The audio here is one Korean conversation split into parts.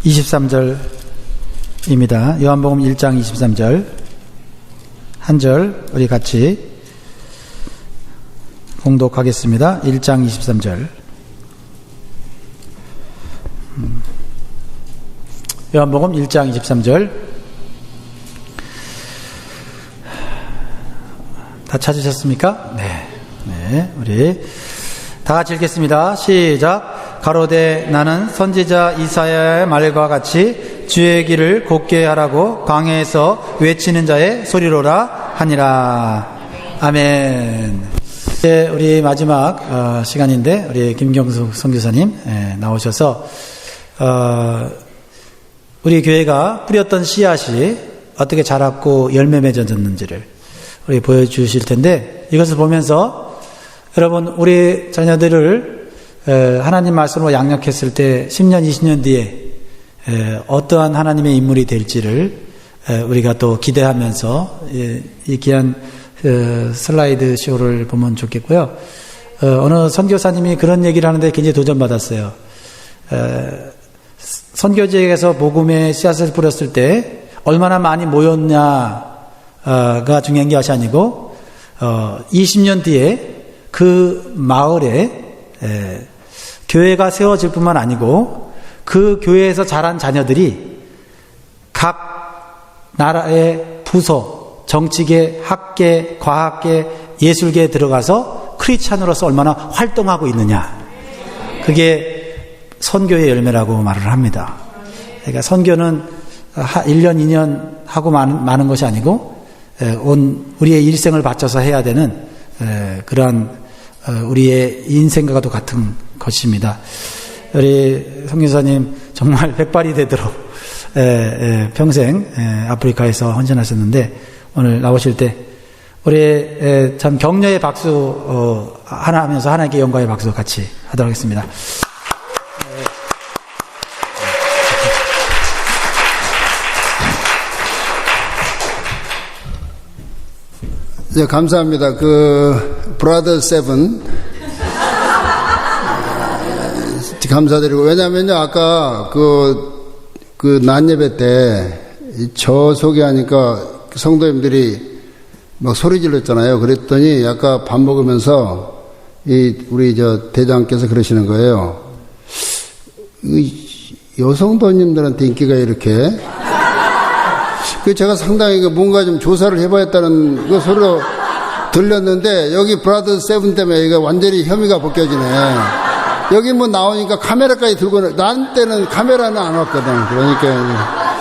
23절입니다. 요한복음 1장 23절 한 절 우리 같이 공독하겠습니다. 1장 23절. 요한복음 1장 23절. 다 찾으셨습니까? 네. 우리 다 같이 읽겠습니다. 시작. 가로되 나는 선지자 이사야의 말과 같이 주의 길을 곧게 하라고 광야에서 외치는 자의 소리로라 하니라. 아멘. 이제 우리 마지막 시간인데 우리 김경숙 선교사님 나오셔서 우리 교회가 뿌렸던 씨앗이 어떻게 자랐고 열매 맺어졌는지를 우리 보여주실 텐데, 이것을 보면서 여러분 우리 자녀들을 하나님 말씀으로 양육했을 때 10년 20년 뒤에 어떠한 하나님의 인물이 될지를 우리가 또 기대하면서 이 귀한 슬라이드 쇼를 보면 좋겠고요. 어느 선교사님이 그런 얘기를 하는데 굉장히 도전받았어요. 선교지에서 복음의 씨앗을 뿌렸을 때 얼마나 많이 모였냐가 중요한 것이 아니고 20년 뒤에 그 마을에 교회가 세워질 뿐만 아니고 그 교회에서 자란 자녀들이 각 나라의 부서, 정치계, 학계, 과학계, 예술계에 들어가서 크리스찬으로서 얼마나 활동하고 있느냐. 그게 선교의 열매라고 말을 합니다. 그러니까 선교는 1년, 2년 하고 마는 것이 아니고 우리의 일생을 바쳐서 해야 되는 그러한 우리의 인생과도 같은 것입니다. 우리 성교사님 정말 백발이 되도록 평생 아프리카에서 헌신하셨는데 오늘 나오실 때 우리 참 격려의 박수 하나 하면서 하나님께 영광의 박수 같이 하도록 하겠습니다. 네, 감사합니다. 브라더 세븐 감사드리고, 왜냐면요 아까 낮 예배 때 저 소개하니까 성도님들이 막 소리 질렀잖아요. 그랬더니 아까 밥 먹으면서 우리 대장께서 그러시는 거예요. 여성도님들한테 인기가 이렇게. 제가 상당히 뭔가 좀 조사를 해봐야겠다는 그 소리로 들렸는데, 여기 브라더 세븐 때문에 이거 완전히 혐의가 벗겨지네. 여기 뭐 나오니까 카메라까지 들고, 나한테는 카메라는 안 왔거든. 그러니까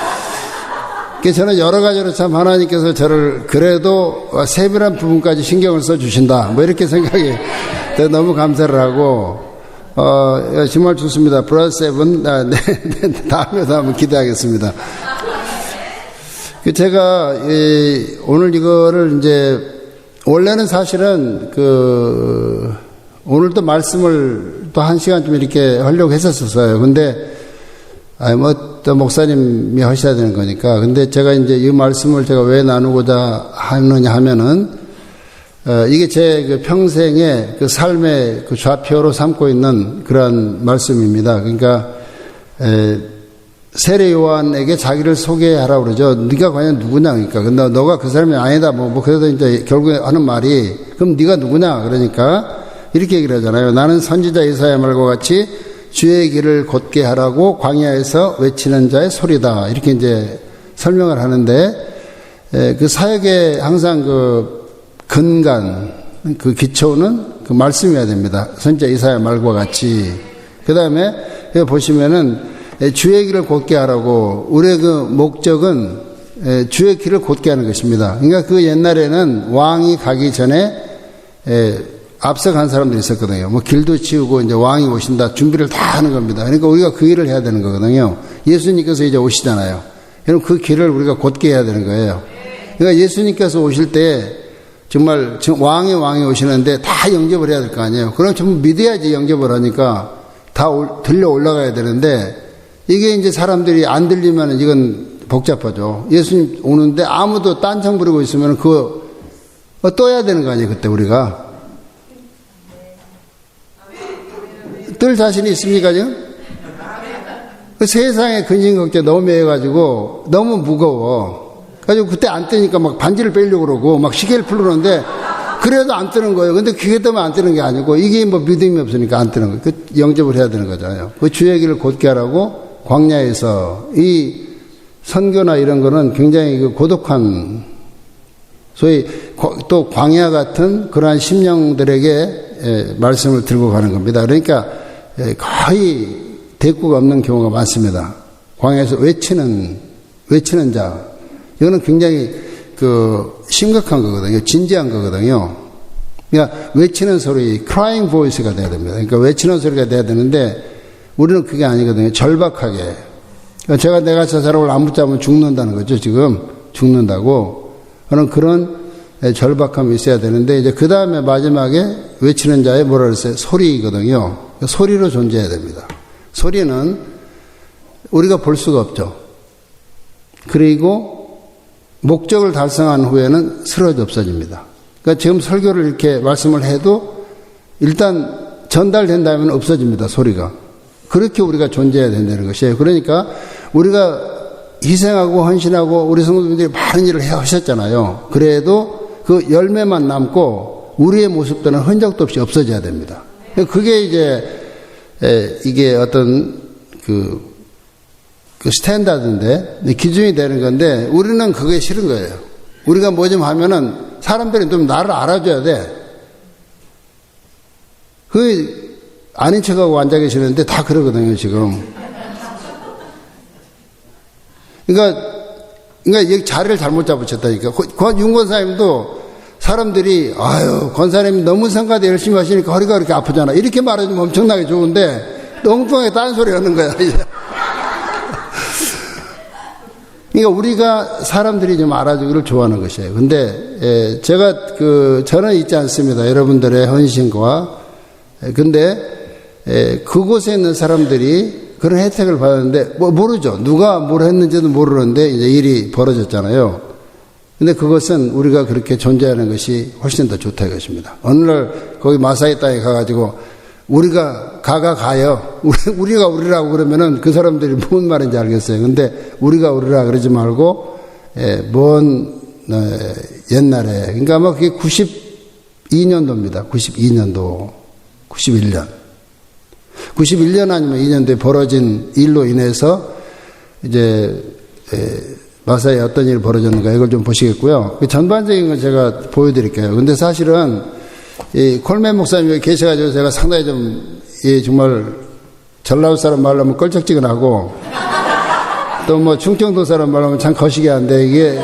저는 여러 가지로 참 하나님께서 저를 그래도 세밀한 부분까지 신경을 써주신다, 뭐 이렇게 생각이 너무 감사를 하고, 정말 좋습니다. 브라더 세븐. 다음에도 한번 기대하겠습니다. 제가 오늘 이거를 원래는 사실은 오늘도 말씀을 또 1시간쯤 이렇게 하려고 했었어요. 근데 또 목사님이 하셔야 되는 거니까. 근데 제가 이 말씀을 제가 왜 나누고자 하느냐 하면은 이게 제 평생의 삶의 좌표로 삼고 있는 그러한 말씀입니다. 그러니까 세례 요한에게 자기를 소개하라고 그러죠. 네가 과연 누구냐, 그러니까. 근데 너가 그 사람이 아니다. 그래도 결국에 하는 말이, 그럼 네가 누구냐? 그러니까 이렇게 얘기를 하잖아요. 나는 선지자 이사야 말과 같이 주의 길을 곧게 하라고 광야에서 외치는 자의 소리다. 이렇게 설명을 하는데, 그 사역의 항상 근간, 기초는 말씀이어야 됩니다. 선지자 이사야 말과 같이. 그 다음에 보시면은 주의 길을 곧게 하라고, 우리의 목적은 주의 길을 곧게 하는 것입니다. 그러니까 옛날에는 왕이 가기 전에 앞서간 사람들이 있었거든요. 길도 치우고 왕이 오신다, 준비를 다 하는 겁니다. 그러니까 우리가 그 일을 해야 되는 거거든요. 예수님께서 이제 오시잖아요. 그럼 그 길을 우리가 곧게 해야 되는 거예요. 그러니까 예수님께서 오실 때 정말 왕이 오시는데 다 영접을 해야 될 거 아니에요. 그럼 전부 믿어야지 영접을 하니까 다 들려 올라가야 되는데, 이게 사람들이 안 들리면 이건 복잡하죠. 예수님 오는데 아무도 딴청 부리고 있으면 떠야 되는 거 아니에요, 그때 우리가. 뜰 자신이 있습니까, 지금? 그 세상에 근심걱정 너무 매여가지고 너무 무거워. 그래가지고 그때 안 뜨니까 막 반지를 빼려고 그러고 막 시계를 풀르는데 그래도 안 뜨는 거예요. 근데 그게 때문에 안 뜨는 게 아니고 이게 뭐 믿음이 없으니까 안 뜨는 거예요. 그 영접을 해야 되는 거잖아요. 그 주의 길을 곧게 하라고 광야에서 이 선교나 이런 거는 굉장히 그 고독한 소위 또 광야 같은 그러한 심령들에게 말씀을 들고 가는 겁니다. 그러니까 거의 대꾸가 없는 경우가 많습니다. 광야에서 외치는 자. 이거는 굉장히 그 심각한 거거든요. 진지한 거거든요. 그러니까 외치는 소리, crying voice가 돼야 됩니다. 그러니까 외치는 소리가 돼야 되는데 우리는 그게 아니거든요. 절박하게. 그러니까 내가 저 사람을 안 붙잡으면 죽는다는 거죠. 지금 죽는다고. 그런 절박함이 있어야 되는데 이제 그 다음에 마지막에 외치는 자의 뭐라 그랬어요? 소리거든요. 소리로 존재해야 됩니다. 소리는 우리가 볼 수가 없죠. 그리고 목적을 달성한 후에는 쓰러져 없어집니다. 그러니까 지금 설교를 이렇게 말씀을 해도 일단 전달된다면 없어집니다. 소리가. 그렇게 우리가 존재해야 된다는 것이에요. 그러니까 우리가 희생하고 헌신하고 우리 성도님들이 많은 일을 하셨잖아요. 그래도 그 열매만 남고 우리의 모습들은 흔적도 없이 없어져야 됩니다. 그게 이게 어떤 그 스탠다드인데 기준이 되는 건데 우리는 그게 싫은 거예요. 우리가 뭐 좀 하면은 사람들이 좀 나를 알아줘야 돼. 그 아닌 척하고 앉아 계시는데 다 그러거든요 지금. 그러니까 여기 자리를 잘못 잡으셨다니까. 윤 권사님도 사람들이 아유 권사님이 너무 성가대 열심히 하시니까 허리가 그렇게 아프잖아. 이렇게 말해주면 엄청나게 좋은데 엉뚱하게 딴소리 하는 거야 이제. 그러니까 우리가 사람들이 좀 알아주기를 좋아하는 것이에요. 근데 제가 저는 있지 않습니다. 여러분들의 헌신과. 근데 그곳에 있는 사람들이 그런 혜택을 받았는데 모르죠. 누가 뭘 했는지도 모르는데 이제 일이 벌어졌잖아요. 근데 그것은 우리가 그렇게 존재하는 것이 훨씬 더 좋다 이것입니다. 어느 날 거기 마사이 땅에 가가지고 우리가 가요. 우리가 우리라고 그러면은 그 사람들이 무슨 말인지 알겠어요. 근데 우리가 우리라 그러지 말고, 먼, 옛날에. 그러니까 아마 그게 92년도입니다. 92년도. 91년. 91년 아니면 2년도에 벌어진 일로 인해서 이제, 마사에 어떤 일이 벌어졌는가 이걸 좀 보시겠고요. 그 전반적인 건 제가 보여드릴게요. 근데 사실은 이 콜맨 목사님이 계셔가지고 제가 상당히 좀, 정말 전라도 사람 말로 하면 껄쩍지근하고 또 뭐 충청도 사람 말로 하면 참 거시기한데 이게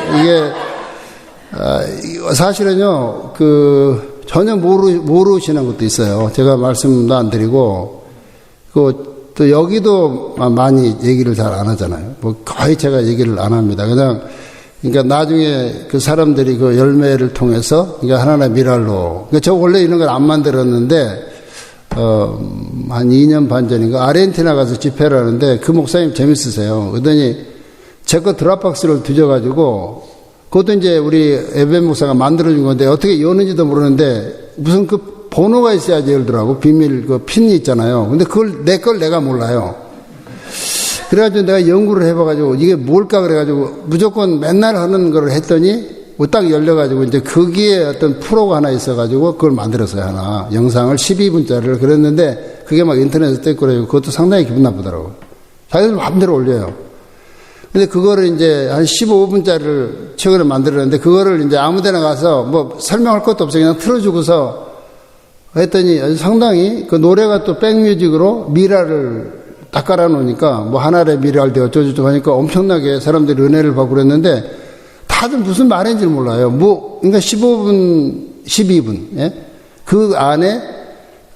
사실은요, 전혀 모르시는 것도 있어요. 제가 말씀도 안 드리고, 또 여기도 많이 얘기를 잘 안 하잖아요. 뭐 거의 제가 얘기를 안 합니다. 그러니까 나중에 그 사람들이 그 열매를 통해서, 그러니까 하나님의 미랄로. 그러니까 저 원래 이런 걸 안 만들었는데, 한 2년 반 전인가 아르헨티나 가서 집회를 하는데 그 목사님 재밌으세요. 그러더니 제 거 드랍박스를 뒤져가지고, 그것도 이제 우리 에벤 목사가 만들어준 건데 어떻게 여는지도 모르는데 무슨 그 번호가 있어야지 열더라고. 비밀 그 핀이 있잖아요. 근데 그걸 내가 몰라요. 그래가지고 내가 연구를 해봐가지고 이게 뭘까 그래가지고 무조건 맨날 하는 걸 했더니 딱 열려가지고 이제 거기에 어떤 프로가 하나 있어가지고 그걸 만들었어요. 하나 영상을 12분짜리를 그랬는데 그게 막 인터넷에 떼고 그래요. 그것도 상당히 기분 나쁘더라고요. 자기들 마음대로 올려요. 근데 그거를 이제 한 15분짜리를 최근에 만들었는데 그거를 이제 아무데나 가서 뭐 설명할 것도 없어요. 그냥 틀어주고서 했더니 상당히 그 노래가 또 백뮤직으로 미라를 딱 깔아놓으니까 뭐 하나의 미랄 되 어쩌고저쩌고 하니까 엄청나게 사람들이 은혜를 받고 그랬는데 다들 무슨 말인지 몰라요. 그러니까 15분, 12분, 예? 그 안에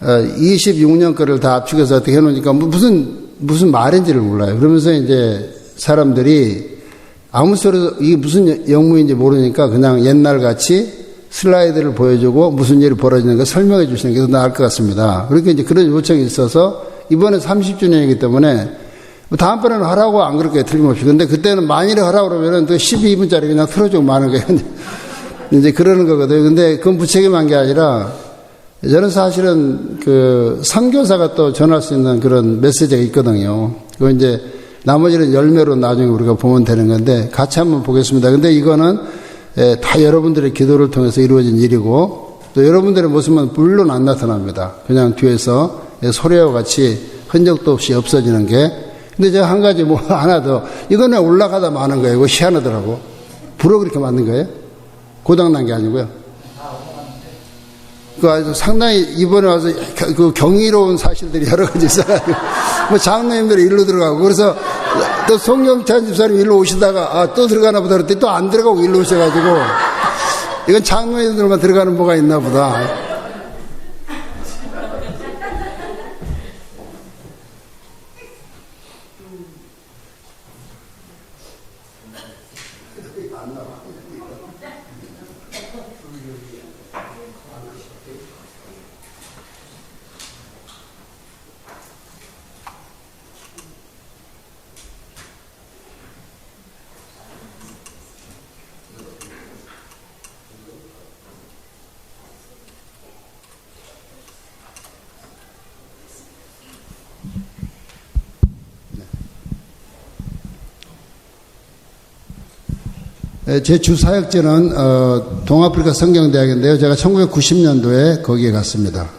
26년 거를 다 압축해서 어떻게 해놓으니까 무슨 말인지를 몰라요. 그러면서 이제 사람들이 아무 소리도 이게 무슨 영문인지 모르니까 그냥 옛날 같이 슬라이드를 보여주고 무슨 일이 벌어지는가 설명해 주시는 게 더 나을 것 같습니다. 그렇게 이제 그런 요청이 있어서 이번에 30주년이기 때문에 다음번에는 하라고 안 그렇게 틀림없이. 근데 그때는 만일에 하라고 그러면은 또 12분짜리 그냥 틀어주고 마는 거예요. 이제 그러는 거거든요. 근데 그건 무책임한 게 아니라 저는 사실은 그 선교사가 또 전할 수 있는 그런 메시지가 있거든요. 그거 이제 나머지는 열매로 나중에 우리가 보면 되는 건데 같이 한번 보겠습니다. 근데 이거는 다 여러분들의 기도를 통해서 이루어진 일이고 또 여러분들의 모습은 물론 안 나타납니다. 그냥 뒤에서 소리와 같이 흔적도 없이 없어지는 게. 근데 제가 한 가지 뭐 하나 더, 이거는 올라가다 마는 거예요. 이거 희한하더라고. 불어 그렇게 만든 거예요? 고장난 게 아니고요. 그 아주 상당히 이번에 와서 그 경이로운 사실들이 여러 가지 있어가지고 뭐 장로님들이 일로 들어가고 그래서 또 송경찬 집사님 일로 오시다가 또 들어가나 보다 그랬더니 또 안 들어가고 일로 오셔가지고 이건 장로님들만 들어가는 뭐가 있나 보다. 제 주 사역지는 동아프리카 성경대학인데요. 제가 1990년도에 거기에 갔습니다.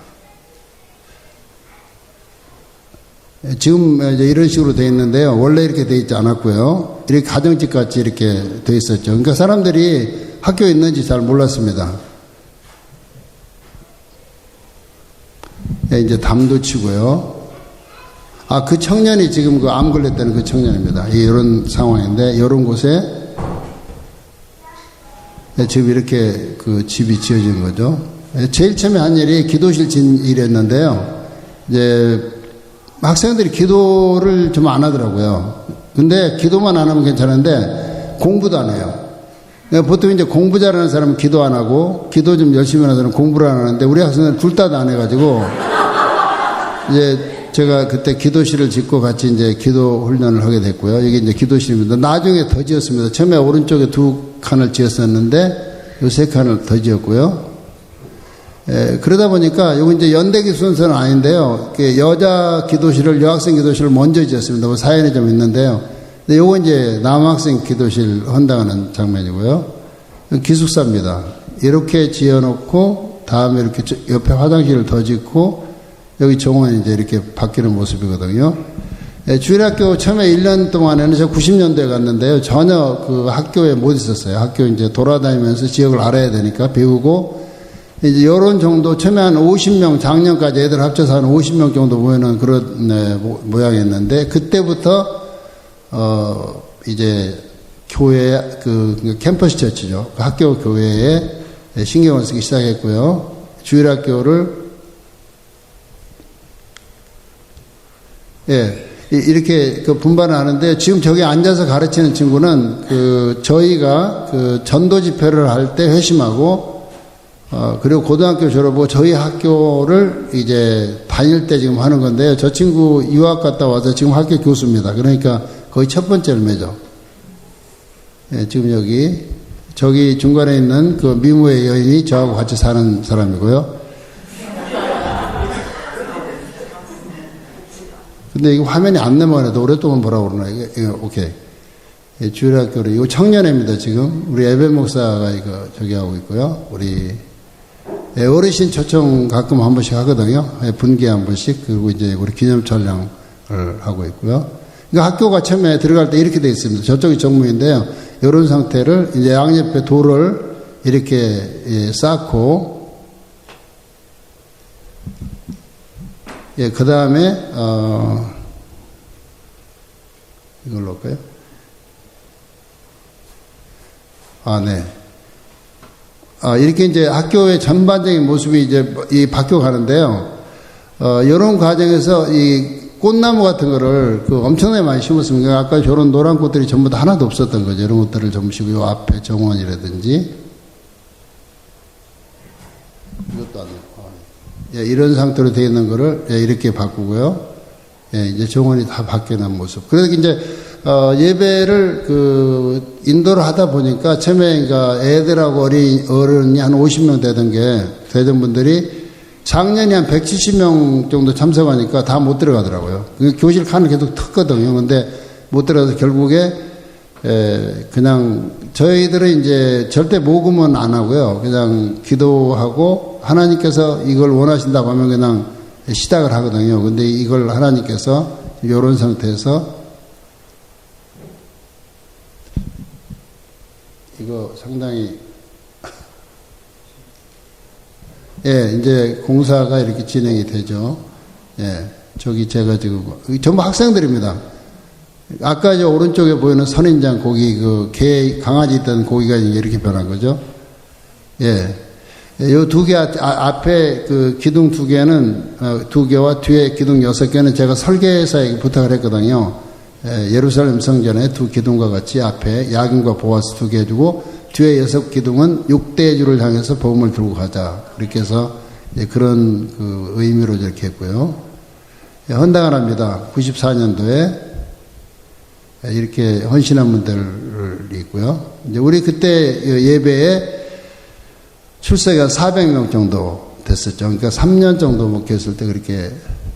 지금 이제 이런 식으로 되어 있는데요. 원래 이렇게 되어 있지 않았고요. 이렇게 가정집 같이 이렇게 되어 있었죠. 그러니까 사람들이 학교에 있는지 잘 몰랐습니다. 이제 담도 치고요. 그 청년이 지금 그 암 걸렸다는 그 청년입니다. 이런 상황인데, 이런 곳에 지금 이렇게 그 집이 지어진 거죠. 제일 처음에 한 일이 기도실 진 일이었는데요. 이제 학생들이 기도를 좀 안 하더라고요. 근데 기도만 안 하면 괜찮은데 공부도 안 해요. 보통 이제 공부 잘하는 사람은 기도 안 하고 기도 좀 열심히 하는 사람은 공부를 안 하는데 우리 학생들은 둘 다 안 해가지고 이제 제가 그때 기도실을 짓고 같이 이제 기도 훈련을 하게 됐고요. 이게 이제 기도실입니다. 나중에 더 지었습니다. 처음에 오른쪽에 2칸을 지었었는데 요 3칸을 더 지었고요. 그러다 보니까 요거 이제 연대기 순서는 아닌데요. 여자 기도실을, 여학생 기도실을 먼저 지었습니다. 뭐 사연이 좀 있는데요. 근데 요거 이제 남학생 기도실 헌당하는 장면이고요. 기숙사입니다. 이렇게 지어놓고 다음에 이렇게 옆에 화장실을 더 짓고 여기 정원이 이제 이렇게 바뀌는 모습이거든요. 주일학교 처음에 1년 동안에는 저 90년대에 갔는데요. 전혀 그 학교에 못 있었어요. 학교 이제 돌아다니면서 지역을 알아야 되니까 배우고, 이제 요런 정도, 처음에 한 50명, 작년까지 애들 합쳐서 한 50명 정도 모이는 그런 모양이었는데, 그때부터, 이제 교회, 그 캠퍼스 처치죠. 그 학교 교회에 신경을 쓰기 시작했고요. 주일학교를 이렇게 그 분반을 하는데, 지금 저기 앉아서 가르치는 친구는 저희가 전도 집회를 할 때 회심하고, 그리고 고등학교 졸업하고 저희 학교를 이제 다닐 때 지금 하는 건데요. 저 친구 유학 갔다 와서 지금 학교 교수입니다. 그러니까 거의 첫 번째 열매죠. 지금 저기 중간에 있는 그 미모의 여인이 저하고 같이 사는 사람이고요. 근데 이거 화면이 안 넘어가는데 오랫동안 보라고 그러나, 이거 오케이. 주일학교로, 이거 청년회입니다, 지금. 우리 예배 목사가 이거 저기 하고 있고요. 우리, 어르신 초청 가끔 한 번씩 하거든요. 분기에 한 번씩. 그리고 이제 우리 기념 촬영을 하고 있고요. 이거 학교가 처음에 들어갈 때 이렇게 되어 있습니다. 저쪽이 정문인데요. 이런 상태를 이제 양옆에 돌을 이렇게 쌓고, 그 다음에, 이걸로 할까요? 네. 이렇게 이제 학교의 전반적인 모습이 이제 바뀌어가는데요. 이런 과정에서 이 꽃나무 같은 거를 엄청나게 많이 심었습니다. 아까 저런 노란 꽃들이 전부 다 하나도 없었던 거죠. 이런 것들을 전부 심고, 요 앞에 정원이라든지. 이것도 안 돼요. 이런 상태로 되어 있는 거를 이렇게 바꾸고요. 이제 정원이 다 바뀌는 모습. 그래서 이제 예배를 인도를 하다 보니까 처음에 그러니까 애들하고 어른이 한 50명 되던 게 되던 분들이 작년에 한 170명 정도 참석하니까 다 못 들어가더라고요. 교실 칸을 계속 텄거든요. 근데 못 들어서 결국에 그냥 저희들은 이제 절대 모금은 안 하고요. 그냥 기도하고 하나님께서 이걸 원하신다고 하면 그냥 시작을 하거든요. 근데 이걸 하나님께서 이런 상태에서 이거 상당히 예, 이제 공사가 이렇게 진행이 되죠. 예, 저기 제가 지금 전부 학생들입니다. 아까 저 오른쪽에 보이는 선인장 고기, 그 개, 강아지 있던 고기가 이렇게 변한 거죠. 예. 요 두 개 앞에 그 기둥 두 개는, 두 개와 뒤에 기둥 6개는 제가 설계사에게 부탁을 했거든요. 예루살렘 성전에 두 기둥과 같이 앞에 야긴과 보아스 2개 해주고, 뒤에 6기둥은 6대주를 향해서 복음을 들고 가자. 그렇게 해서 그런 그 의미로 이렇게 했고요. 헌당을 합니다. 94년도에. 이렇게 헌신한 분들이 있고요. 이제 우리 그때 예배에 출석이 400명 정도 됐었죠. 그러니까 3년 정도 목회했을 때 그렇게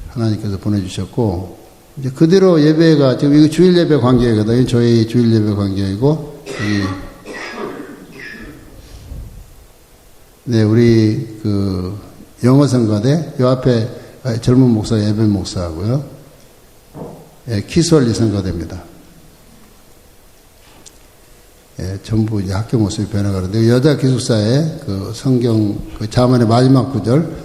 하나님께서 보내주셨고, 이제 그 뒤로 예배가, 지금 이거 주일 예배 관계거든요. 저희 주일 예배 관계이고, 네, 우리 그 영어성가대, 요 앞에 젊은 목사 예배 목사하고요. 예, 키스월리 성가대입니다. 예, 전부 이제 학교 모습이 변해가는데, 여자 기숙사에 그 성경, 그 자문의 마지막 구절,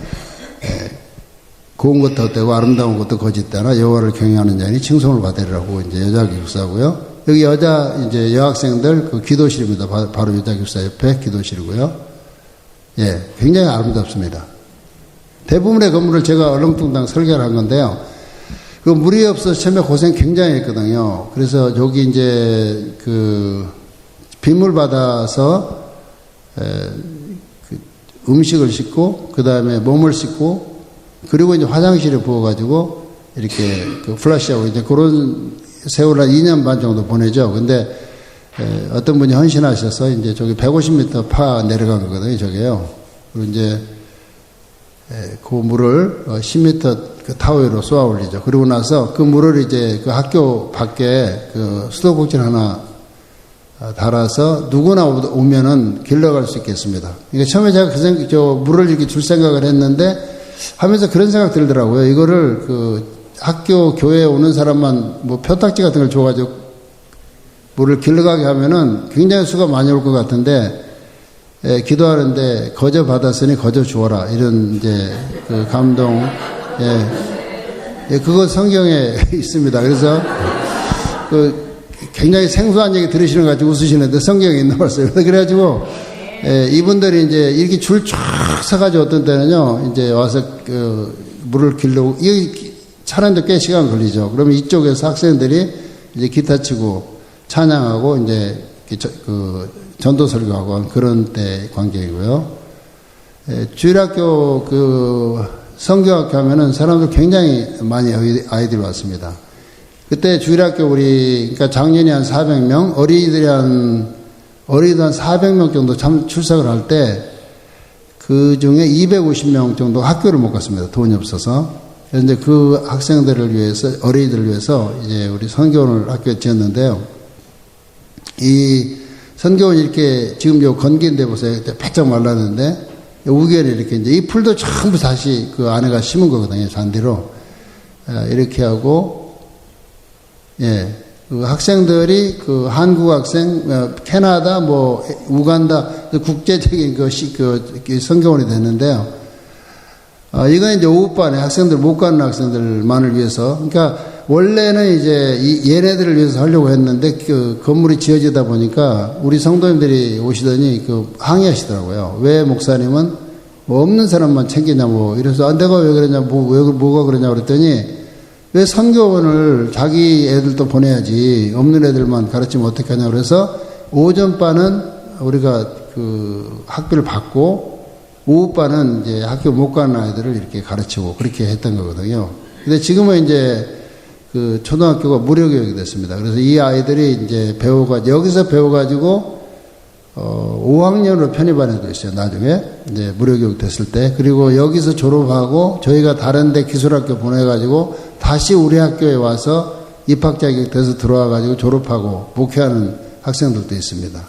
고운 것도 헛되고 아름다운 것도 거짓되나 여호와를 경외하는 자니 칭송을 받으리라고 이제 여자 기숙사고요. 여기 여자 이제 여학생들 그 기도실입니다. 바로 여자 기숙사 옆에 기도실이고요. 예, 굉장히 아름답습니다. 대부분의 건물을 제가 얼렁뚱땅 설계를 한 건데요. 그 물이 없어서 처음에 고생 굉장히 했거든요. 그래서 여기 이제 그 빗물 받아서 그 음식을 씻고 그 다음에 몸을 씻고 그리고 이제 화장실에 부어가지고 이렇게 그 플러시하고 이제 그런 세월 한 2년 반 정도 보내죠. 근데 어떤 분이 헌신하셔서 이제 저기 150m 파 내려간 거거든요. 저게요. 그리고 이제 그 물을 10m 그 타워로 쏘아 올리죠. 그리고 나서 그 물을 이제 그 학교 밖에 그 수도꼭지를 하나 달아서 누구나 오면은 길러갈 수 있겠습니다. 그러니까 처음에 제가 저 물을 이렇게 줄 생각을 했는데 하면서 그런 생각 들더라고요. 이거를 그 학교 교회에 오는 사람만 뭐 표딱지 같은 걸 줘가지고 물을 길러가게 하면은 굉장히 수가 많이 올 것 같은데 기도하는데 거저 받았으니 거저 주어라 이런 이제 그 감동 그거 성경에 있습니다. 그래서 그 굉장히 생소한 얘기 들으시는 거 가지고 웃으시는데 성경에 있는 말씀이에요. 그래가지고 이분들이 이제 이렇게 줄 쫙 서가지고 어떤 때는요 이제 와서 그 물을 길르고 이 차는데 꽤 시간 걸리죠. 그러면 이쪽에서 학생들이 이제 기타 치고 찬양하고 이제 그 전도 설교하고 그런 때 관계이고요. 주일학교 그 성경학교 하면은 사람들 굉장히 많이 아이들이 왔습니다. 그때 주일학교 그러니까 작년에 한 400명, 어린이들이 한 400명 정도 출석을 할 때, 그 중에 250명 정도 학교를 못 갔습니다. 돈이 없어서. 그런데 그 학생들을 위해서, 어린이들을 위해서 이제 우리 선교원을 학교에 지었는데요. 이 선교원이 이렇게 지금 요 건기인데 보세요. 바짝 말랐는데, 우겨에 이렇게 이제 이 풀도 전부 다시 그 안에가 심은 거거든요. 잔디로. 이렇게 하고, 예, 그 학생들이 그 한국 학생, 캐나다, 뭐 우간다 국제적인 것이 그 선교원이 됐는데요. 이건 이제 오후반에 학생들 못 가는 학생들만을 위해서, 그러니까 원래는 이제 얘네들을 위해서 하려고 했는데 그 건물이 지어지다 보니까 우리 성도님들이 오시더니 그 항의하시더라고요. 왜 목사님은 뭐 없는 사람만 챙기냐 뭐 이래서 내가 왜 그러냐 뭐가 그러냐 그랬더니. 왜 선교원을 자기 애들도 보내야지 없는 애들만 가르치면 어떻게 하냐 그래서 오전반은 우리가 그 학비를 받고 오후반은 이제 학교 못 가는 아이들을 이렇게 가르치고 그렇게 했던 거거든요. 근데 지금은 이제 그 초등학교가 무료교육이 됐습니다. 그래서 이 아이들이 이제 여기서 배워가지고 5학년으로 편입하는 애도 있어요. 나중에 이제 무료교육 됐을 때. 그리고 여기서 졸업하고 저희가 다른데 기술학교 보내가지고 다시 우리 학교에 와서 입학 자격 돼서 들어와가지고 졸업하고 목회하는 학생들도 있습니다.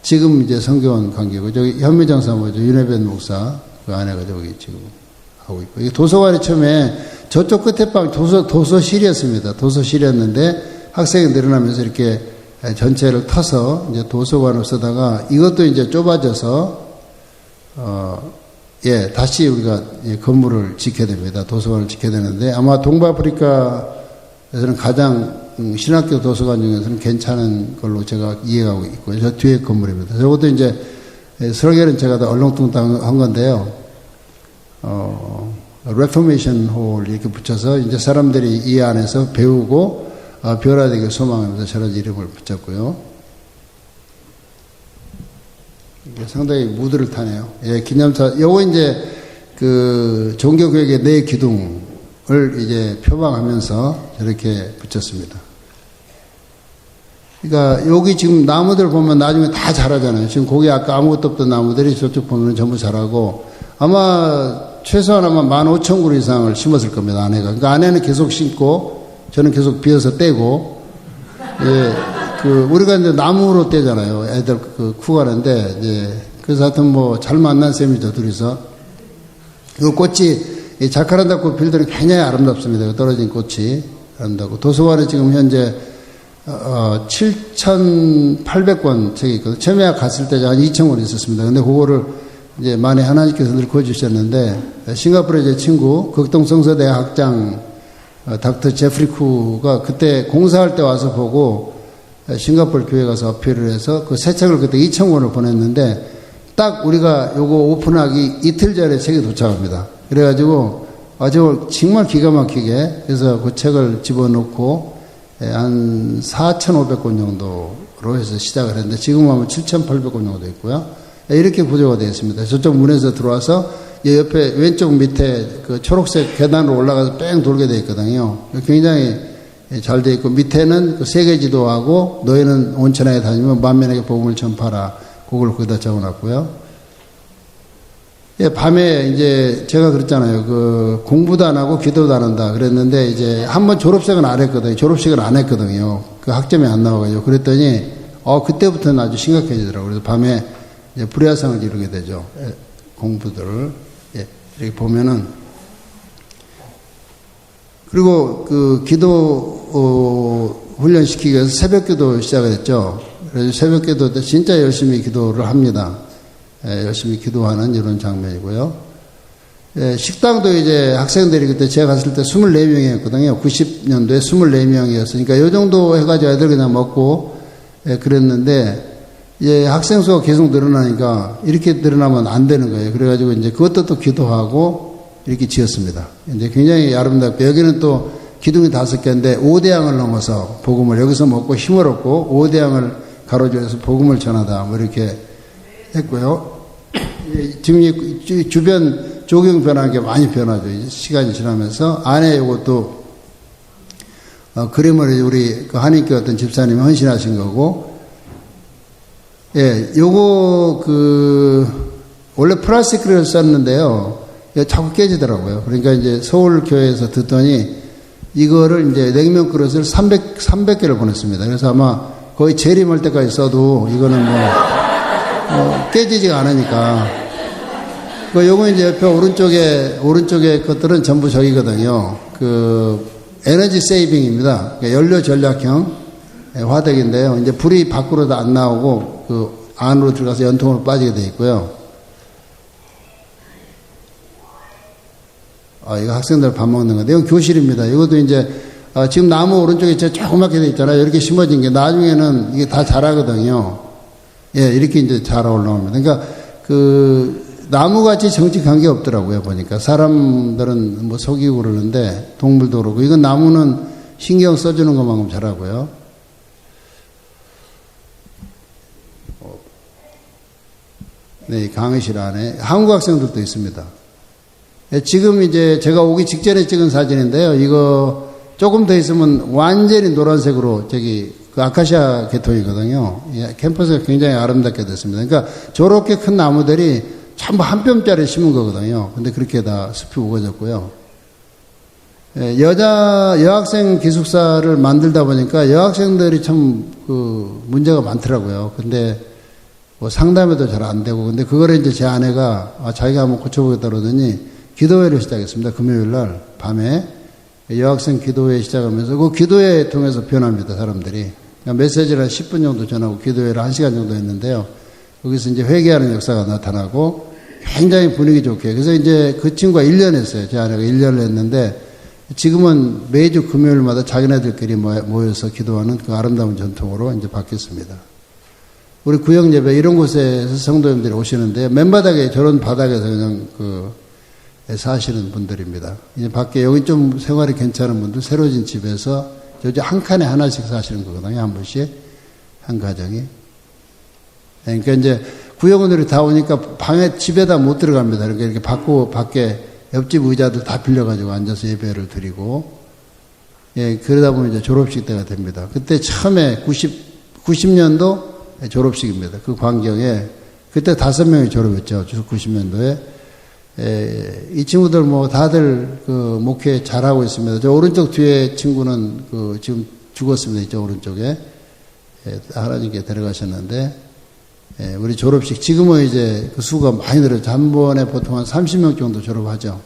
지금 이제 성교원 관계고, 저기 현미정 사모죠. 윤혜변 목사, 그 아내가 저기 지금 하고 있고. 이 도서관이 처음에 저쪽 끝에 방 도서실이었습니다. 도서실이었는데 학생이 늘어나면서 이렇게 전체를 터서 이제 도서관을 쓰다가 이것도 이제 좁아져서, 다시 우리가 건물을 짓게 됩니다. 도서관을 짓게 되는데 아마 동부아프리카에서는 가장 신학교 도서관 중에서는 괜찮은 걸로 제가 이해하고 있고요. 저 뒤에 건물입니다. 저것도 이제 설계는 제가 다 얼렁뚱땅 한 건데요. 레포메이션 홀 이렇게 붙여서 이제 사람들이 이 안에서 배우고 변화되길 소망하면서 저런 이름을 붙였고요. 이게 상당히 무드를 타네요. 예, 기념사, 요거 이제 그 종교교육의 네 기둥을 이제 표방하면서 저렇게 붙였습니다. 그러니까 여기 지금 나무들 보면 나중에 다 자라잖아요. 지금 거기 아까 아무것도 없던 나무들이 저쪽 보면 전부 자라고 아마 최소한 아마 15,000그루 이상을 심었을 겁니다. 아내가. 그러니까 아내는 계속 심고 저는 계속 비어서 떼고, 예, 우리가 이제 나무로 떼잖아요. 애들 쿠가는데, 예, 그래서 하여튼 뭐 잘 만난 셈이죠, 둘이서. 그 꽃이, 자카란다 꽃 필들이 굉장히 아름답습니다. 떨어진 꽃이 아름답고. 도서관에 지금 현재 7,800권 책이 있거든요. 처음에 갔을 때 한 2,000권 있었습니다. 근데 그거를 이제 만에 하나님께서 늙어주셨는데, 싱가포르의 제 친구, 극동성서대 학장, 닥터 제프리 쿠가 그때 공사할 때 와서 보고, 싱가포르 교회 가서 어필을 해서 그 새 책을 그때 2,000권을 보냈는데, 딱 우리가 요거 오픈하기 이틀 전에 책이 도착합니다. 그래가지고, 아주 정말 기가 막히게, 그래서 그 책을 집어넣고, 한 4,500권 정도로 해서 시작을 했는데 지금 하면 7,800권 정도 있고요. 이렇게 구조가 되어 있습니다. 저쪽 문에서 들어와서 옆에 왼쪽 밑에 그 초록색 계단으로 올라가서 뺑 돌게 되어 있거든요. 굉장히 잘 되어 있고 밑에는 그 세계지도하고 너희는 온천하에 다니면 만민에게 복음을 전파라. 그걸 거기다 적어놨고요. 예, 밤에 이제 제가 그랬잖아요. 그 공부도 안 하고 기도도 안 한다 그랬는데 이제 한번 졸업식은 안 했거든요. 졸업식을 안 했거든요. 그 학점이 안 나와가지고 그랬더니 그때부터는 아주 심각해지더라고요. 그래서 밤에 이제 불야성을 이루게 되죠. 예, 공부들을 이렇게 보면은 그리고 그 기도 훈련시키기 위해서 새벽기도 시작을 했죠. 그래서 새벽기도 때 진짜 열심히 기도를 합니다. 열심히 기도하는 이런 장면이고요. 식당도 이제 학생들이 그때 제가 갔을 때 24명이었거든요. 90년도에 24명이었으니까 요 정도 해가지고 애들 그냥 먹고 그랬는데 학생 수가 계속 늘어나니까 이렇게 늘어나면 안 되는 거예요. 그래가지고 이제 그것도 또 기도하고 이렇게 지었습니다. 이제 굉장히 아름답고 여기는 또 기둥이 5개인데 5대양을 넘어서 복음을 여기서 먹고 힘을 얻고 5대양을 가로질러서 복음을 전하다 뭐 이렇게 했고요. 지금 주변 조경 변화한 게 많이 변하죠. 시간이 지나면서 안에 이것도 그림을 우리 그 한인교 어떤 집사님이 헌신하신 거고, 요거 원래 플라스틱을 썼는데요. 자꾸 깨지더라고요. 그러니까 이제 서울 교회에서 듣더니 이거를 이제 냉면 그릇을 300개를 보냈습니다. 그래서 아마 거의 재림할 때까지 써도 이거는 깨지지가 않으니까. 요거 이제 옆에 오른쪽에 것들은 전부 저기거든요. 에너지 세이빙입니다. 연료 전략형 화덕인데요. 이제 불이 밖으로도 안 나오고, 안으로 들어가서 연통으로 빠지게 되어 있고요. 이거 학생들 밥 먹는 건데, 이거 교실입니다. 이것도 이제, 지금 나무 오른쪽에 조그맣게 되어 있잖아요. 이렇게 심어진 게 나중에는 이게 다 자라거든요. 이렇게 이제 자라 올라옵니다. 그러니까, 나무같이 정직한 게 없더라고요, 보니까. 사람들은 뭐 속이고 그러는데, 동물도 그러고, 이건 나무는 신경 써주는 것만큼 자라고요. 네, 강의실 안에 한국 학생들도 있습니다. 지금 이제 제가 오기 직전에 찍은 사진인데요. 이거 조금 더 있으면 완전히 노란색으로 그 아카시아 계통이거든요. 캠퍼스가 굉장히 아름답게 됐습니다. 그러니까 저렇게 큰 나무들이 전부 한 뼘짜리 심은 거거든요. 근데 그렇게 다 숲이 우거졌고요. 여학생 기숙사를 만들다 보니까 여학생들이 참 문제가 많더라고요. 근데 뭐 상담에도 잘 안 되고, 근데 그거를 이제 제 아내가 자기가 한번 고쳐보겠다 그러더니 기도회를 시작했습니다. 금요일 날 밤에 여학생 기도회 시작하면서 그 기도회 통해서 변합니다. 사람들이. 그러니까 메시지를 한 10분 정도 전하고 기도회를 1시간 정도 했는데요. 거기서 이제 회개하는 역사가 나타나고 굉장히 분위기 좋게. 그래서 이제 그 친구가 1년 했어요. 제 아내가 1년을 했는데 지금은 매주 금요일마다 자기네들끼리 모여서 기도하는 그 아름다운 전통으로 이제 바뀌었습니다. 우리 구역 예배 이런 곳에서 성도님들이 오시는데 맨바닥에 저런 바닥에서 그냥 사시는 분들입니다. 이제 밖에 여기 좀 생활이 괜찮은 분들 새로 진 집에서 저기 한 칸에 하나씩 사시는 거거든요. 한 분씩 한 가정이. 그러니까 이제 구역원들이 다 오니까 방에 집에다 못 들어갑니다. 그러니까 이렇게 밖에 옆집 의자들 다 빌려가지고 앉아서 예배를 드리고, 예, 그러다 보면 이제 졸업식 때가 됩니다. 그때 처음에 90년도 졸업식입니다. 그 광경에, 그때 5명이 졸업했죠. 90년도에. 이 친구들 뭐 다들 목회 잘하고 있습니다. 저 오른쪽 뒤에 친구는 지금 죽었습니다. 이쪽 오른쪽에. 하나님께 데려가셨는데, 우리 졸업식, 지금은 이제 그 수가 많이 늘었죠. 한 번에 보통 한 30명 정도 졸업하죠.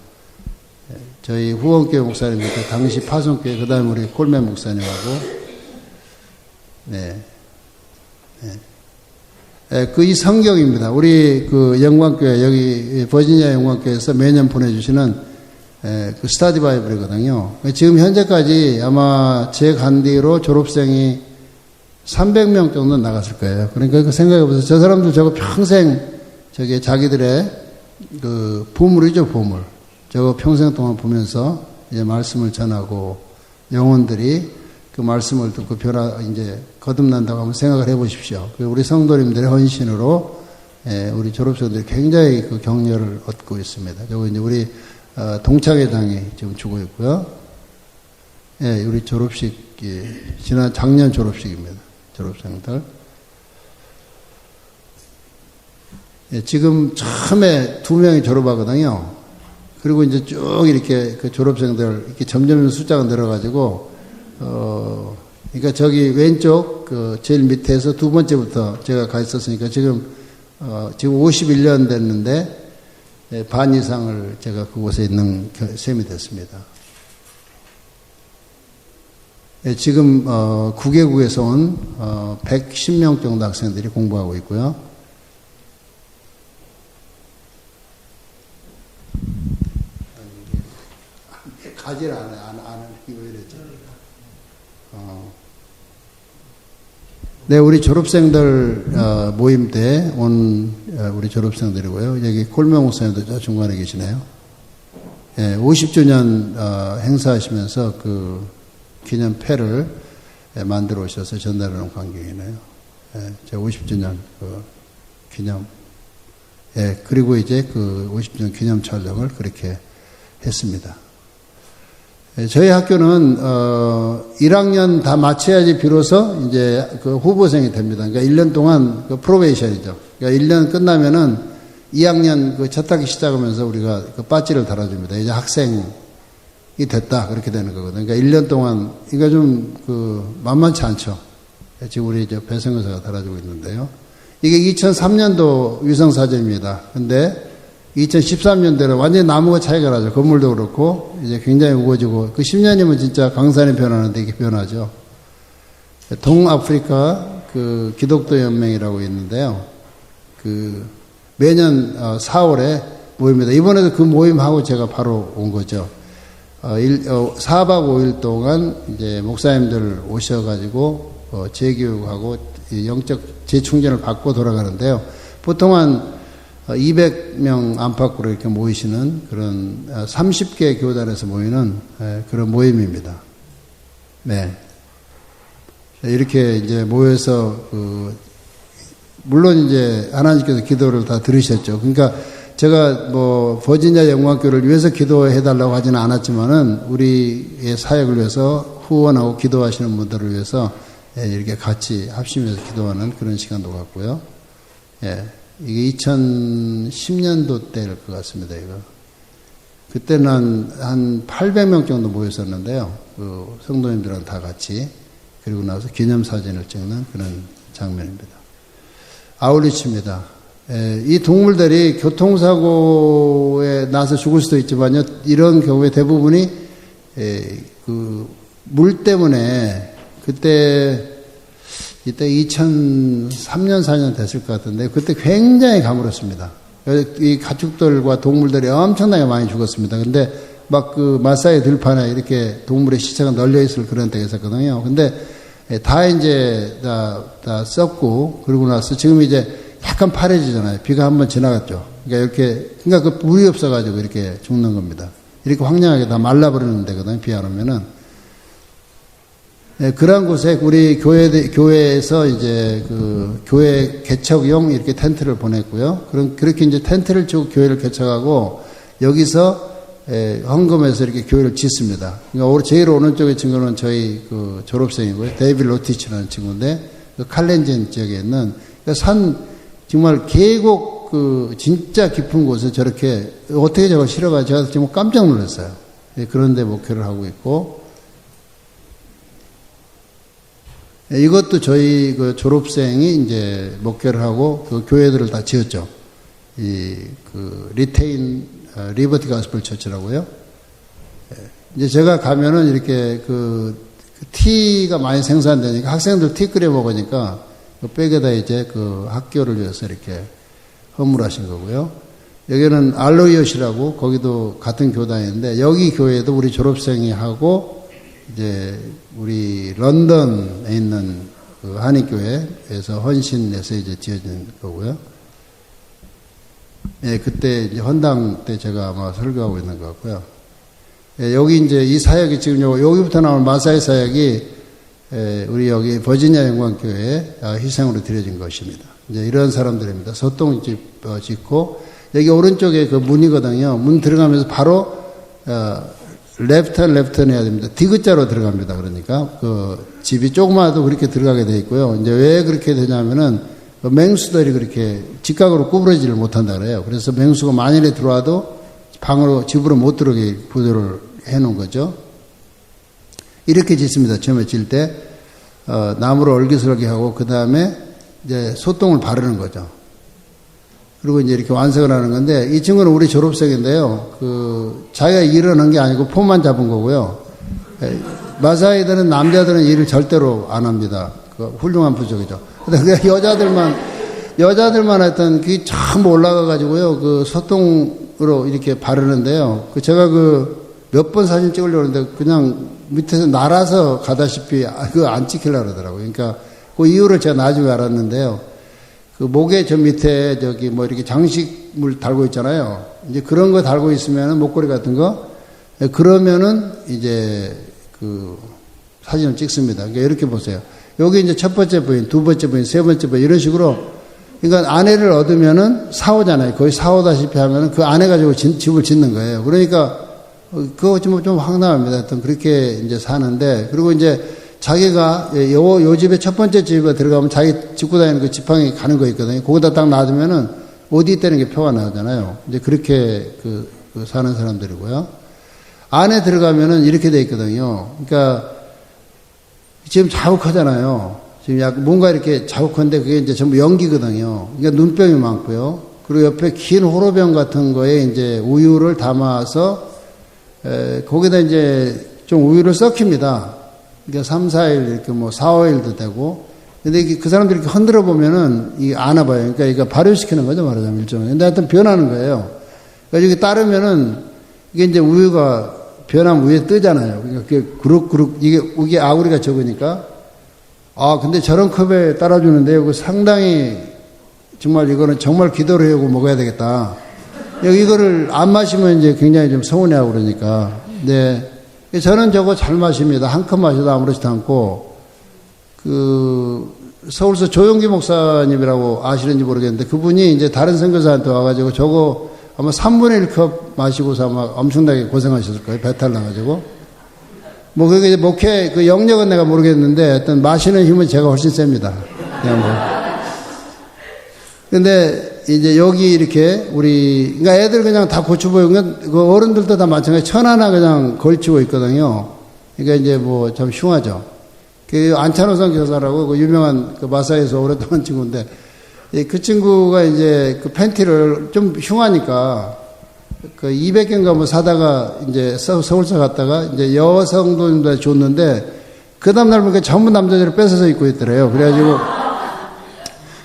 저희 후원교회 목사님, 당시 파송교회, 그 다음에 우리 콜맨 목사님하고, 이 성경입니다. 우리 영광교회, 여기 버지니아 영광교회에서 매년 보내주시는 그 스타디 바이블이거든요. 지금 현재까지 아마 제 간디로 졸업생이 300명 정도 나갔을 거예요. 그러니까 그 생각해보세요. 저 사람들 저거 평생 저게 자기들의 보물이죠, 보물. 저거 평생 동안 보면서 이제 말씀을 전하고 영혼들이 그 말씀을 듣고 이제 거듭난다고 한번 생각을 해 보십시오. 우리 성도님들의 헌신으로 우리 졸업생들이 굉장히 그 격려를 얻고 있습니다. 저거 이제 우리 동창회장이 지금 주고 있고요. 우리 졸업식, 지난 작년 졸업식입니다. 졸업생들. 지금 처음에 2명이 졸업하거든요. 그리고 이제 쭉 이렇게 그 졸업생들 이렇게 점점 숫자가 늘어가지고, 그러니까 저기 왼쪽 제일 밑에서 2번째부터 제가 가 있었으니까 지금 51년 됐는데 반 이상을 제가 그곳에 있는 셈이 됐습니다. 지금 9개국에서 온 110명 정도 학생들이 공부하고 있고요. 가지를 안 이거 이랬죠. 네, 우리 졸업생들 모임 때 온 우리 졸업생들이고요. 여기 콜명 목사님도 저 중간에 계시네요. 50주년 행사하시면서 그 기념패를 만들어 오셔서 전달하는 광경이네요. 제 50주년 기념. 그리고 이제 그 50주년 기념 촬영을 그렇게 했습니다. 저희 학교는 1학년 다 마쳐야지 비로소 이제 그 후보생이 됩니다. 그러니까 1년 동안 그 프로베이션이죠. 그러니까 1년 끝나면은 2학년 그 첫 학기 시작하면서 우리가 그 배지를 달아줍니다. 이제 학생이 됐다 그렇게 되는 거거든요. 그러니까 1년 동안 이거 좀 만만치 않죠. 지금 우리 이제 배성교사가 달아주고 있는데요. 이게 2003년도 위성 사진입니다. 근데 2013년대로 완전히 나무가 차이가 나죠. 건물도 그렇고, 이제 굉장히 우거지고, 그 10년이면 진짜 강산이 변하는데 이게 변하죠. 동아프리카 기독교 연맹이라고 있는데요. 매년 4월에 모입니다. 이번에도 그 모임하고 제가 바로 온 거죠. 4박 5일 동안 이제 목사님들 오셔가지고, 재교육하고 영적 재충전을 받고 돌아가는데요. 보통 한 200명 안팎으로 이렇게 모이시는 그런 30개 교단에서 모이는 그런 모임입니다. 네. 이렇게 이제 모여서 물론 이제 하나님께서 기도를 다 들으셨죠. 그러니까 제가 뭐 버지니아 영광교회를 위해서 기도해 달라고 하지는 않았지만은 우리의 사역을 위해서 후원하고 기도하시는 분들을 위해서 이렇게 같이 합심해서 기도하는 그런 시간도 갖고요. 이게 2010년도 때일 것 같습니다, 이거. 그때는 한 800명 정도 모였었는데요. 그 성도님들은 다 같이. 그리고 나서 기념사진을 찍는 그런 장면입니다. 아울리치입니다. 이 동물들이 교통사고에 나서 죽을 수도 있지만요. 이런 경우에 대부분이 그 물 때문에 이때 2003년 4년 됐을 것 같은데 그때 굉장히 가물었습니다. 이 가축들과 동물들이 엄청나게 많이 죽었습니다. 근데 막 그 마사이 들판에 이렇게 동물의 시체가 널려 있을 그런 때가 있었거든요. 근데 다 이제 다 썩고 그러고 나서 지금 이제 약간 파래지잖아요. 비가 한번 지나갔죠. 그러니까 그 물이 없어가지고 이렇게 죽는 겁니다. 이렇게 황량하게 다 말라버리는 데거든요. 비 안 오면은. 그런 곳에 우리 교회에서 이제 그 교회 개척용 이렇게 텐트를 보냈고요. 그렇게 이제 텐트를 치고 교회를 개척하고 여기서 헌금해서 이렇게 교회를 짓습니다. 그러니까 제일 오른쪽에 친구는 저희 그 졸업생이고요. 데이빌 로티치라는 친구인데 그 칼렌진 지역에 있는 정말 계곡 그 진짜 깊은 곳에 저렇게 어떻게 저걸 실어가지고 제가 정말 깜짝 놀랐어요. 그런데 목회를 하고 있고 이것도 저희 그 졸업생이 이제 목회를 하고 그 교회들을 다 지었죠. 그 리버티 가스펠 처치라고요. 이제 제가 가면은 이렇게 그 티가 많이 생산되니까 학생들 티 끓여 먹으니까 그 백에다 이제 그 학교를 위해서 이렇게 허물하신 거고요. 여기는 알로이엇이라고 거기도 같은 교단인데 여기 교회도 우리 졸업생이 하고 이제 우리 런던에 있는 그 한인교회에서 헌신해서 이제 지어진 거고요. 예, 그때 이제 헌당 때 제가 아마 설교하고 있는 것 같고요. 예, 여기 이제 이 사역이 지금 여기부터 나온 마사이 사역이 우리 여기 버지니아 영광교회에 희생으로 드려진 것입니다. 이제 이런 사람들입니다. 소똥집 짓고 여기 오른쪽에 그 문이거든요. 문 들어가면서 바로 레프트 해야 됩니다. 디귿자로 들어갑니다. 그러니까 그 집이 조그마도 그렇게 들어가게 돼 있고요. 이제 왜 그렇게 되냐면은 맹수들이 그렇게 직각으로 구부러지를 못한다 그래요. 그래서 맹수가 만일에 들어와도 집으로 못 들어오게 구조를 해 놓은 거죠. 이렇게 짓습니다. 처음에 질 때, 나무를 얼기설게 하고, 그 다음에 이제 소똥을 바르는 거죠. 그리고 이제 이렇게 완성을 하는 건데, 이 친구는 우리 졸업생인데요. 자기가 일을 한 게 아니고 폼만 잡은 거고요. 마사이들은 남자들은 일을 절대로 안 합니다. 훌륭한 부족이죠. 근데 여자들만 하여튼 그게 전부 올라가가지고요. 그 소똥으로 이렇게 바르는데요. 제가 몇 번 사진 찍으려고 했는데 그냥 밑에서 날아서 가다시피 그거 안 찍히려고 그러더라고요. 그러니까 그 이유를 제가 나중에 알았는데요. 그 목에 저 밑에 저기 뭐 이렇게 장식물 달고 있잖아요. 이제 그런 거 달고 있으면은 목걸이 같은 거 그러면은 이제 그 사진을 찍습니다. 그러니까 이렇게 보세요. 여기 이제 첫 번째 부인, 두 번째 부인, 세 번째 부인 이런 식으로 그러니까 아내를 얻으면은 사오잖아요. 거의 사오다시피 하면은 그 아내 가지고 집을 짓는 거예요. 그러니까 그거 좀 황당합니다. 하여튼 그렇게 이제 사는데 그리고 이제 자기가 요 집에 첫 번째 집에 들어가면 자기 짓고 다니는 그 지팡이 가는 거 있거든요. 거기다 딱 놔두면은 어디 있다는 게 표가 나잖아요. 이제 그렇게 사는 사람들이고요. 안에 들어가면은 이렇게 돼 있거든요. 그러니까 지금 자욱하잖아요. 지금 약간 뭔가 이렇게 자욱한데 그게 이제 전부 연기거든요. 그러니까 눈병이 많고요. 그리고 옆에 긴 호로병 같은 거에 이제 우유를 담아서 거기다 이제 좀 우유를 썩힙니다. 그러니까 3, 4일 이렇게 뭐 4, 5일도 되고. 근데 그 사람들이 이렇게 흔들어 보면은 이게 안 와봐요. 그러니까 이거 발효시키는 거죠, 말하자면 일종의. 근데 하여튼 변하는 거예요. 그러니까 이게 따르면은 이게 이제 우유가 변하면 위에 뜨잖아요. 그러니까 그게 그룹 이게 아구리가 적으니까 근데 저런 컵에 따라주는데요. 그 상당히 정말 이거는 정말 기도를 하고 먹어야 되겠다. 이거를 안 마시면 이제 굉장히 좀 서운해하고 그러니까. 네. 저는 저거 잘 마십니다. 한 컵 마셔도 아무렇지도 않고 서울서 조용기 목사님이라고 아시는지 모르겠는데 그분이 이제 다른 선교사한테 와가지고 저거 아마 3분의 1컵 마시고서 아마 엄청나게 고생하셨을 거예요. 배탈 나가지고. 뭐, 그게 이제 목회, 영역은 내가 모르겠는데, 어떤 마시는 힘은 제가 훨씬 셉니다. 그냥 뭐. 근데, 이제 여기 이렇게 그러니까 애들 그냥 다 고쳐 보이면 그 어른들도 다 마찬가지 천하나 그냥 걸치고 있거든요. 그러니까 이제 뭐 참 흉하죠. 그 안찬호성 교사라고 그 유명한 그 마사에서 오랫동안 친구인데 그 친구가 이제 그 팬티를 좀 흉하니까 그 200개인가 뭐 사다가 이제 서울서 갔다가 이제 여성들한테 줬는데 그 다음날 보니까 전부 남자들이 뺏어서 입고 있더래요. 그래가지고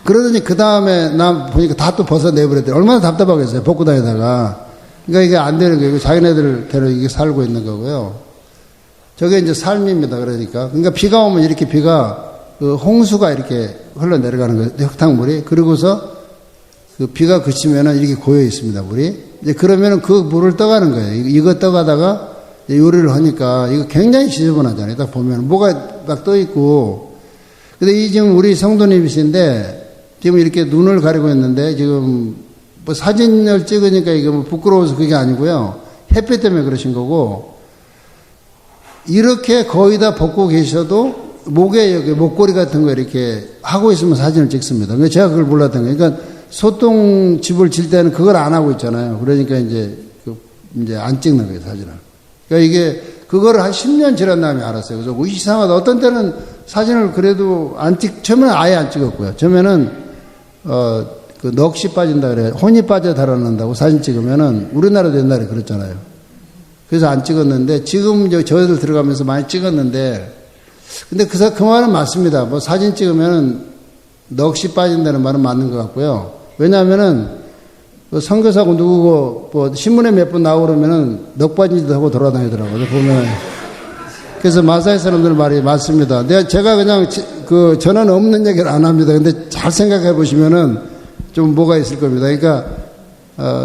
그러더니 그 다음에 나 보니까 다 또 벗어내버렸더니 얼마나 답답하겠어요. 벗고 다니다가. 그러니까 이게 안 되는 거예요. 자기네들대로 이게 살고 있는 거고요. 저게 이제 삶입니다. 그러니까 비가 오면 이렇게 비가 그 홍수가 이렇게 흘러내려가는 거예요. 흙탕물이. 그러고서 그 비가 그치면은 이렇게 고여 있습니다. 물이. 이제 그러면은 그 물을 떠가는 거예요. 이거 떠가다가 요리를 하니까 이거 굉장히 지저분하잖아요. 딱 보면 뭐가 막 떠 있고. 근데 이 지금 우리 성도님이신데 지금 이렇게 눈을 가리고 있는데 지금 뭐 사진을 찍으니까 이게 뭐 부끄러워서 그게 아니고요. 햇빛 때문에 그러신 거고 이렇게 거의 다 벗고 계셔도 목에 여기 목걸이 같은 거 이렇게 하고 있으면 사진을 찍습니다. 그러니까 제가 그걸 몰랐던 거예요. 그러니까 소똥 집을 질 때는 그걸 안 하고 있잖아요. 그러니까 이제 안 찍는 거예요, 사진을. 그러니까 이게 그거를 한 10년 지난 다음에 알았어요. 그래서 이상하다. 어떤 때는 사진을 그래도 처음에는 아예 안 찍었고요. 처음에는 그 넋이 빠진다 그래요. 혼이 빠져 달아난다고 사진 찍으면은 우리나라도 옛날에 그랬잖아요. 그래서 안 찍었는데 지금 저희들 들어가면서 많이 찍었는데 근데 그 말은 맞습니다. 뭐 사진 찍으면은 넋이 빠진다는 말은 맞는 것 같고요. 왜냐하면은 선교사고 누구고 뭐 신문에 몇 번 나오고 그러면은 넋 빠진 짓 하고 돌아다니더라고요. 보면 그래서 마사이 사람들 말이 맞습니다. 제가 그냥 그 전원 없는 얘기를 안 합니다. 근데 잘 생각해 보시면은 좀 뭐가 있을 겁니다. 그러니까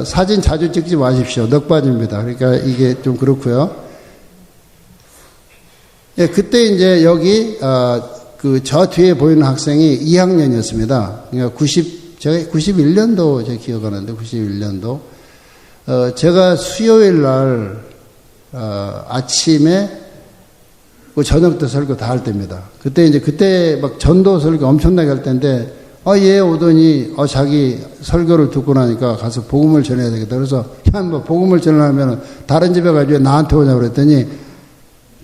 사진 자주 찍지 마십시오. 넋 빠집니다. 그러니까 이게 좀 그렇고요. 예, 그때 이제 여기 그 저 뒤에 보이는 학생이 2학년이었습니다. 그러니까 제가 91년도 제 기억하는데 91년도 제가 수요일 날 아침에 그 저녁 때 설교 다 할 때입니다. 그때 막 전도 설교 엄청나게 할 때인데 얘 오더니 자기 설교를 듣고 나니까 가서 복음을 전해야 되겠다. 그래서 뭐 복음을 전하려면 다른 집에 가지 왜 나한테 오냐고 그랬더니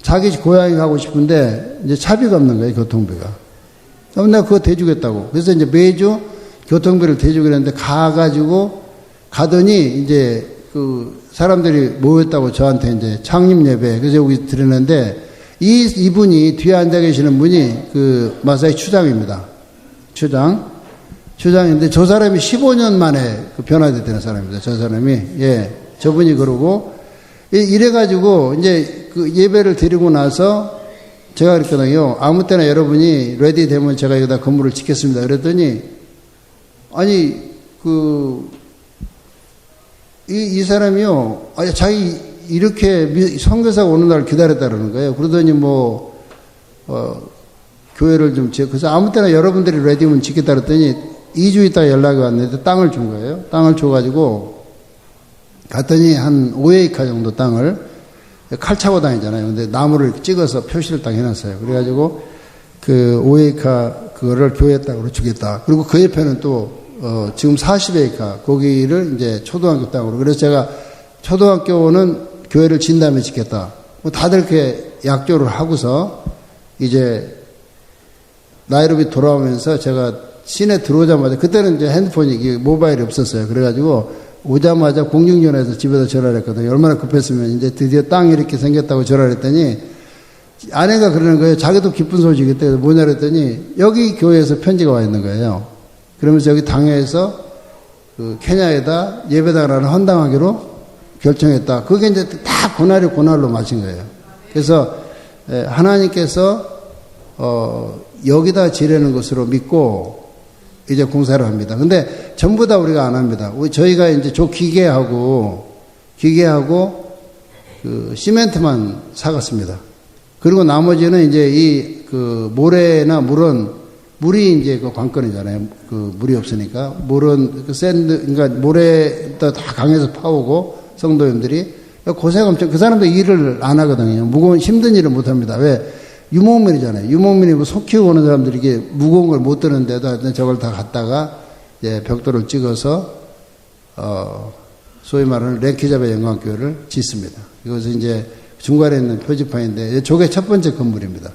자기 고향에 가고 싶은데 이제 차비가 없는 거예요, 교통비가. 그럼 내가 그거 대주겠다고. 그래서 이제 매주 교통비를 대주기로 했는데 가더니 이제 그 사람들이 모였다고 저한테 이제 창립 예배. 그래서 여기 드리는데 이분이 뒤에 앉아 계시는 분이 그 마사이 추장입니다. 추장인데 저 사람이 15년 만에 그 변화되는 사람입니다. 저 사람이. 예. 저분이 그러고 이래가지고 이제 그 예배를 드리고 나서 제가 그랬거든요. 아무 때나 여러분이 레디 되면 제가 여기다 건물을 짓겠습니다. 그랬더니 아니 이 사람이요. 자기 이렇게 선교사가 오는 날 기다렸다는 거예요. 그러더니 교회를 좀 그래서 아무 때나 여러분들이 레디면 짓겠다 그랬더니 2주 있다가 연락이 왔는데 땅을 준 거예요. 땅을 줘가지고 갔더니 한 5에이카 정도 땅을 칼 차고 다니잖아요. 근데 나무를 찍어서 표시를 딱 해놨어요. 그래가지고 그 5에이카 그거를 교회 땅으로 주겠다. 그리고 그 옆에는 또 지금 40에이카 거기를 이제 초등학교 땅으로. 그래서 제가 초등학교는 교회를 진 다음에 짓겠다. 다들 이렇게 약조를 하고서 이제 나이로비 돌아오면서 제가 시내 들어오자마자 그때는 이제 핸드폰이 모바일이 없었어요. 그래가지고 오자마자 공중전화해서 집에서 전화를 했거든요. 얼마나 급했으면 이제 드디어 땅이 이렇게 생겼다고 전화를 했더니 아내가 그러는 거예요. 자기도 기쁜 소식이 있대. 뭐냐 그랬더니 여기 교회에서 편지가 와 있는 거예요. 그러면서 여기 당회에서 그 케냐에다 예배당을 헌당하기로 결정했다. 그게 이제 다 고날로 마친 거예요. 그래서 하나님께서 여기다 지르는 것으로 믿고 이제 공사를 합니다. 근데 전부 다 우리가 안 합니다. 저희가 이제 기계하고 그 시멘트만 사갔습니다. 그리고 나머지는 이제 그 모래나 물이 이제 그 관건이잖아요. 그 물이 없으니까 물은 그 그러니까 모래도 다 강에서 파오고 성도님들이 고생 엄청 그 사람도 일을 안 하거든요. 무거운 힘든 일을 못 합니다. 왜? 유목민이잖아요. 유목민이 소 키우고 오는 사람들이 이게 무거운 걸 못 드는데도 저걸 다 갖다가 벽돌을 찍어서 소위 말하는 랭키자베 영광교회를 짓습니다. 이것은 이제 중간에 있는 표지판인데 저게 첫 번째 건물입니다.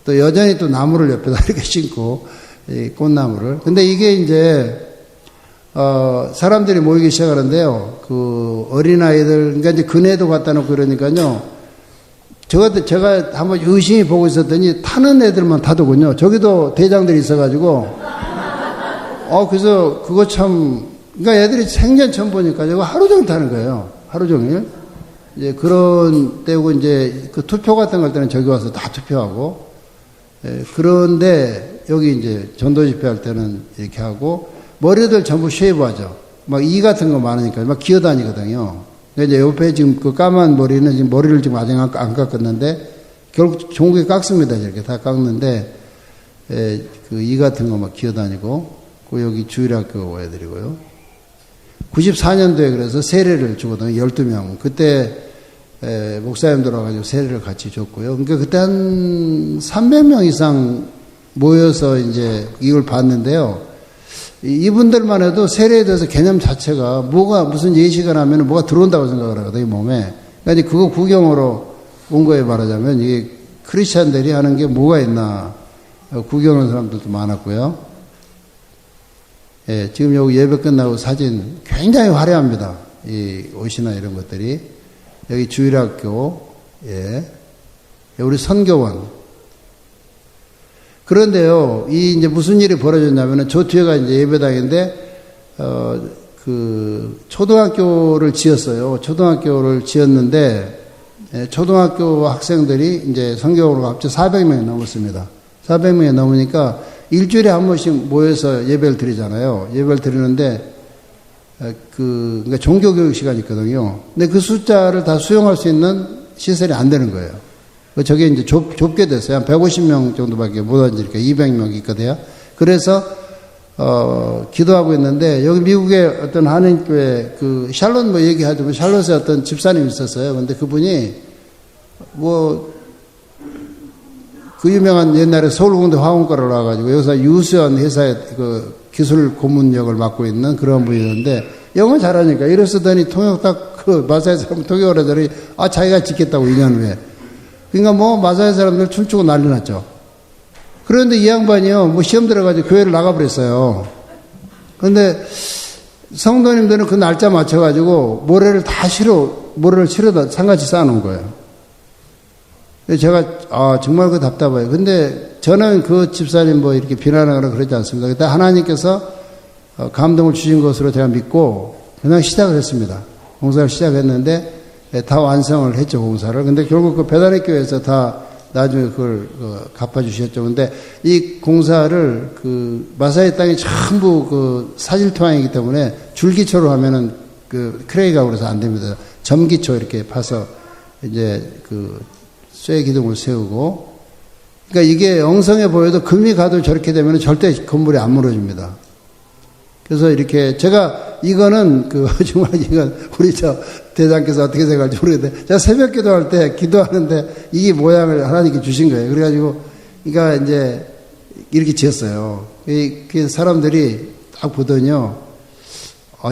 또 여전히 또 나무를 옆에다 이렇게 심고 이 꽃나무를. 근데 이게 이제 사람들이 모이기 시작하는데요. 그 어린아이들, 그러니까 이제 그네도 갖다 놓고 그러니까요. 제가 한번 의심히 보고 있었더니 타는 애들만 타더군요. 저기도 대장들이 있어가지고. 그래서 그거 참, 그러니까 애들이 생전 처음 보니까 저거 하루 종일 타는 거예요. 하루 종일. 이제 그런 때고 이제 그 투표 같은 걸 때는 저기 와서 다 투표하고. 그런데 여기 이제 전도 집회할 때는 이렇게 하고 머리들 전부 쉐이브하죠. 막 이 같은 거 많으니까 막 기어다니거든요. 근데 이제 옆에 지금 그 까만 머리는 지금 머리를 지금 아직 안 깎았는데 결국 종국에 깎습니다. 이렇게 다 깎는데 그 이 같은 거 막 기어다니고 그 여기 주일학교 애들이고요. 94년도에 그래서 세례를 주거든요. 12명. 그때 목사님들 와가지고 세례를 같이 줬고요. 그러니까 그때 한 300명 이상 모여서 이제 이걸 봤는데요. 이분들만 해도 세례에 대해서 개념 자체가 무슨 예시가 나면 뭐가 들어온다고 생각을 하거든요, 몸에. 그러니까 이제 그거 구경으로 온 거에 말하자면 이게 크리스찬들이 하는 게 뭐가 있나 구경하는 사람들도 많았고요. 지금 여기 예배 끝나고 사진 굉장히 화려합니다. 이 옷이나 이런 것들이. 여기 주일학교, 우리 선교원. 그런데요, 이제 무슨 일이 벌어졌냐면은 저 뒤에가 이제 예배당인데, 그 초등학교를 지었어요. 초등학교를 지었는데, 초등학교 학생들이 이제 선교원으로 합쳐 400명이 넘었습니다. 400명이 넘으니까 일주일에 한 번씩 모여서 예배를 드리잖아요. 예배를 드리는데, 그러니까 종교교육 시간이 있거든요. 근데 그 숫자를 다 수용할 수 있는 시설이 안 되는 거예요. 저게 이제 좁게 됐어요. 한 150명 정도밖에 못 앉으니까 200명 있거든요. 그래서, 기도하고 있는데, 여기 미국의 어떤 한인교회, 그, 샬롯 뭐 얘기하자면 샬롯에 어떤 집사님이 있었어요. 근데 그분이, 그 유명한 옛날에 서울공대 화원과를 나와가지고 여기서 유수한 회사의 그 기술 고문역을 맡고 있는 그런 분이었는데, 영어 잘하니까 이랬으더니 통역 딱 마사회 사람 통역을 하더니, 자기가 짓겠다고 2년 후에. 그러니까 마사회 사람들 춤추고 난리 났죠. 그런데 이 양반이요, 시험 들어가지고 교회를 나가버렸어요. 그런데 성도님들은 그 날짜 맞춰가지고 모래를 치러다 상같이 쌓아놓은 거예요. 제가, 정말 그 답답해요. 근데 저는 그 집사님 이렇게 비난하거나 그러지 않습니다. 그때 하나님께서 감동을 주신 것으로 제가 믿고 그냥 시작을 했습니다. 공사를 시작했는데 다 완성을 했죠, 공사를. 근데 결국 그 배단의 교회에서 다 나중에 그걸 갚아주셨죠. 근데 이 공사를 그 마사의 땅이 전부 그 사질토양이기 때문에 줄기초로 하면은 그 크레이가 그래서 안 됩니다. 점기초 이렇게 파서 이제 그 쇠 기둥을 세우고. 그러니까 이게 엉성해 보여도 금이 가도 저렇게 되면 절대 건물이 안 무너집니다. 그래서 이렇게 이거는 정말 이건 우리 대장께서 어떻게 생각할지 모르겠는데, 제가 새벽 기도할 때 기도하는데 이 모양을 하나님께 주신 거예요. 그래가지고, 그러니까 이제 이렇게 지었어요. 그 사람들이 딱 보더니요,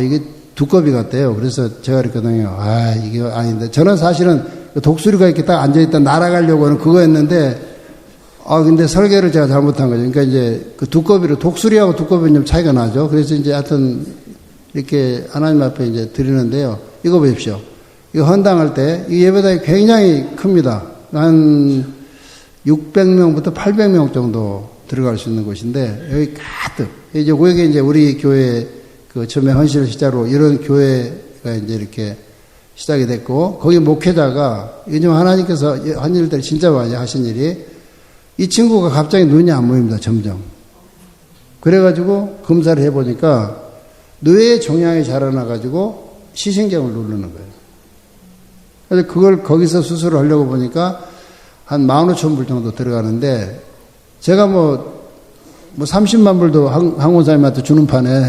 이게 두꺼비 같대요. 그래서 제가 그랬거든요. 이게 아닌데. 저는 사실은 독수리가 이렇게 딱 앉아있다 날아가려고 하는 그거였는데, 근데 설계를 제가 잘못한 거죠. 그러니까 이제 그 두꺼비로, 독수리하고 두꺼비는 좀 차이가 나죠. 그래서 이제 하여튼 이렇게 하나님 앞에 이제 드리는데요. 이거 보십시오. 이거 헌당할 때, 이 예배당이 굉장히 큽니다. 한 600명부터 800명 정도 들어갈 수 있는 곳인데, 여기 가득. 이제 거기에 이제 우리 교회 처음에 헌신을 시작으로 이런 교회가 이제 이렇게 시작이 됐고, 거기 목회자가, 요즘 하나님께서 한 일들 진짜 많이 하신 일이, 이 친구가 갑자기 눈이 안 보입니다, 점점. 그래가지고 검사를 해보니까 뇌에 종양이 자라나가지고 시신경을 누르는 거예요. 그래서 그걸 거기서 수술을 하려고 보니까 한 15,000불 정도 들어가는데, 제가 30만 불도 항공사님한테 주는 판에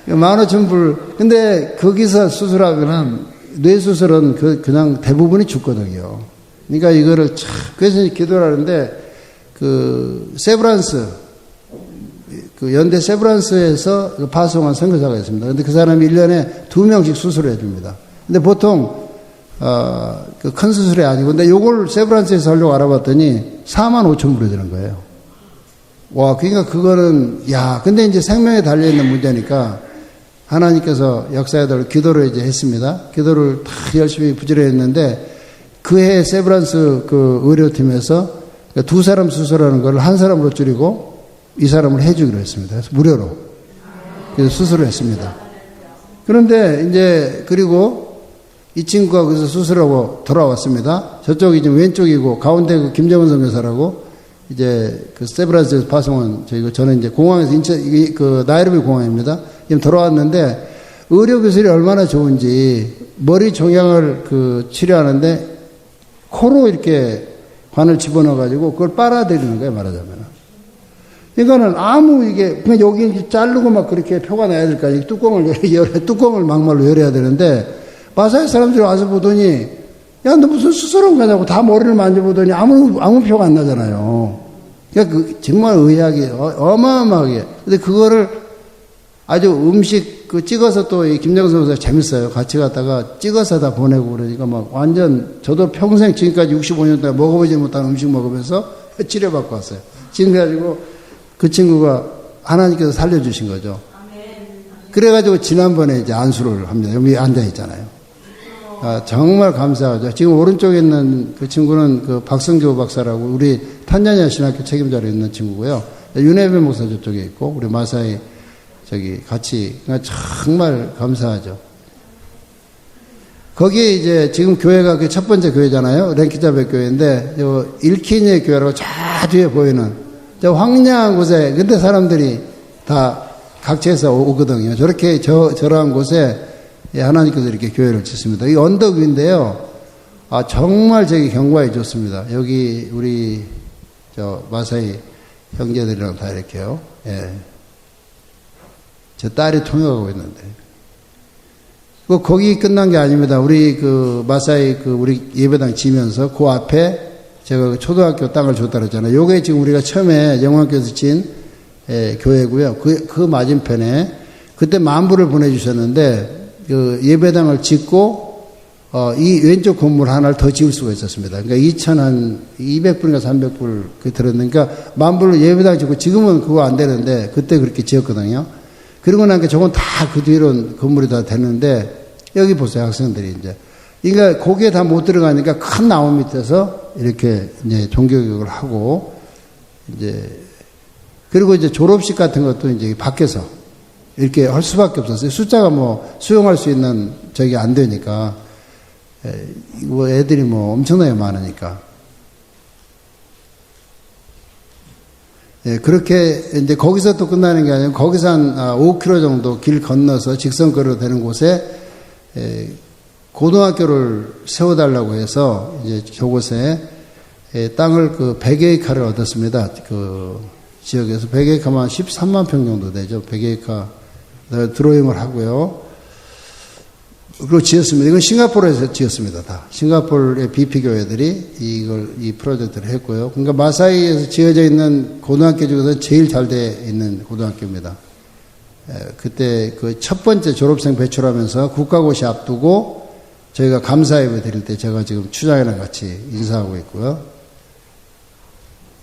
15,000불. 근데 거기서 수술하거나 뇌수술은 그냥 대부분이 죽거든요. 그러니까 이거를 그래서 기도를 하는데, 세브란스, 그 연대 세브란스에서 그 파송한 선교사가 있습니다. 근데 그 사람이 1년에 2명씩 수술을 해줍니다. 근데 보통, 그 큰 수술이 아니고, 근데 요걸 세브란스에서 하려고 알아봤더니 45,000불이 되는 거예요. 와, 그러니까 그거는, 야, 근데 이제 생명에 달려있는 문제니까 하나님께서 역사에들 기도를 이제 했습니다. 기도를 다 열심히 부지런했는데 그해 세브란스 그 의료팀에서 2사람 수술하는 걸 1사람으로 줄이고 이 사람을 해주기로 했습니다. 그래서 무료로. 그래서 수술을 했습니다. 그런데 이제 그리고 이 친구가 그래서 수술하고 돌아왔습니다. 저쪽이 지금 왼쪽이고 가운데 그 김정은 선교사라고 이제 그 세브란스에서 파송한 저는 이제 공항에서 그 나이로비 공항입니다. 지금 돌아왔는데 의료 기술이 얼마나 좋은지 머리 종양을 그 치료하는데 코로 이렇게 관을 집어넣어 가지고 그걸 빨아들이는 거예요, 말하자면. 그러니까는 아무 이게 그냥 여기 자르고 막 그렇게 표가 나야 될 거 아니에요. 뚜껑을 막말로 열어야 되는데 마사이 사람들이 와서 보더니 야, 너 무슨 수술한 거냐고 다 머리를 만져보더니 아무 표가 안 나잖아요. 그러니까 정말 의학이 어마어마하게. 근데 그거를 아주 음식 찍어서 또 이 김정선 선수가 재밌어요. 같이 갔다가 찍어서 다 보내고 그러니까 막 완전 저도 평생 지금까지 65년 동안 먹어보지 못한 음식 먹으면서 치료받고 왔어요. 지금 가지고 그 친구가 하나님께서 살려주신 거죠. 그래가지고 지난번에 이제 안수를 합니다. 여기 앉아 있잖아요. 정말 감사하죠. 지금 오른쪽에 있는 그 친구는 그 박성교 박사라고 우리 탄자니아 신학교 책임자로 있는 친구고요. 윤혜배 목사 저쪽에 있고 우리 마사이 저기 같이 그러니까 정말 감사하죠. 거기에 이제 지금 교회가 그 첫 번째 교회잖아요. 랭키자베 교회인데 요 일키니의 교회라고 저 뒤에 보이는 저 황량한 곳에 근데 사람들이 다 각지에서 오거든요. 저렇게 저러한 곳에 하나님께서 이렇게 교회를 짓습니다. 이 언덕 위인데요. 정말 저기 경관이 좋습니다. 여기 우리 저 마사이 형제들이랑 다 이렇게요. 예. 제 딸이 통역하고 있는데. 거기 끝난 게 아닙니다. 우리 그 마사이 우리 예배당 지면서 그 앞에 제가 초등학교 땅을 줬다 그랬잖아요. 요게 지금 우리가 처음에 영광교에서 진 교회고요. 그 맞은편에 그때 만불을 보내주셨는데 그 예배당을 짓고 이 왼쪽 건물 하나를 더 지을 수가 있었습니다. 그러니까 200불인가 300불 그 들었는데 그러니까 만불로 예배당 짓고 지금은 그거 안 되는데 그때 그렇게 지었거든요. 그러고 나니까 저건 다 그 뒤로 건물이 다 됐는데 여기 보세요, 학생들이 이제. 그러니까 거기에 다 못 들어가니까 큰 나무 밑에서 이렇게 이제 종교교육을 하고 이제 그리고 이제 졸업식 같은 것도 이제 밖에서 이렇게 할 수밖에 없었어요. 숫자가 뭐 수용할 수 있는 저기 안 되니까 애들이 뭐 엄청나게 많으니까. 예, 그렇게 이제 거기서 또 끝나는 게 아니고 거기서 한 5km 정도 길 건너서 직선거리로 되는 곳에 고등학교를 세워달라고 해서 이제 저곳에 땅을 그 100에이카를 얻었습니다. 그 지역에서 100에이카만 13만 평 정도 되죠. 100에이카 드로잉을 하고요. 그리고 지었습니다. 이건 싱가포르에서 지었습니다. 다. 싱가포르의 BP 교회들이 이 프로젝트를 했고요. 그러니까 마사이에서 지어져 있는 고등학교 중에서 제일 잘 돼 있는 고등학교입니다. 그때 그 첫 번째 졸업생 배출하면서 국가고시 앞두고 저희가 감사예배 드릴 때 제가 지금 추장이랑 같이 인사하고 있고요.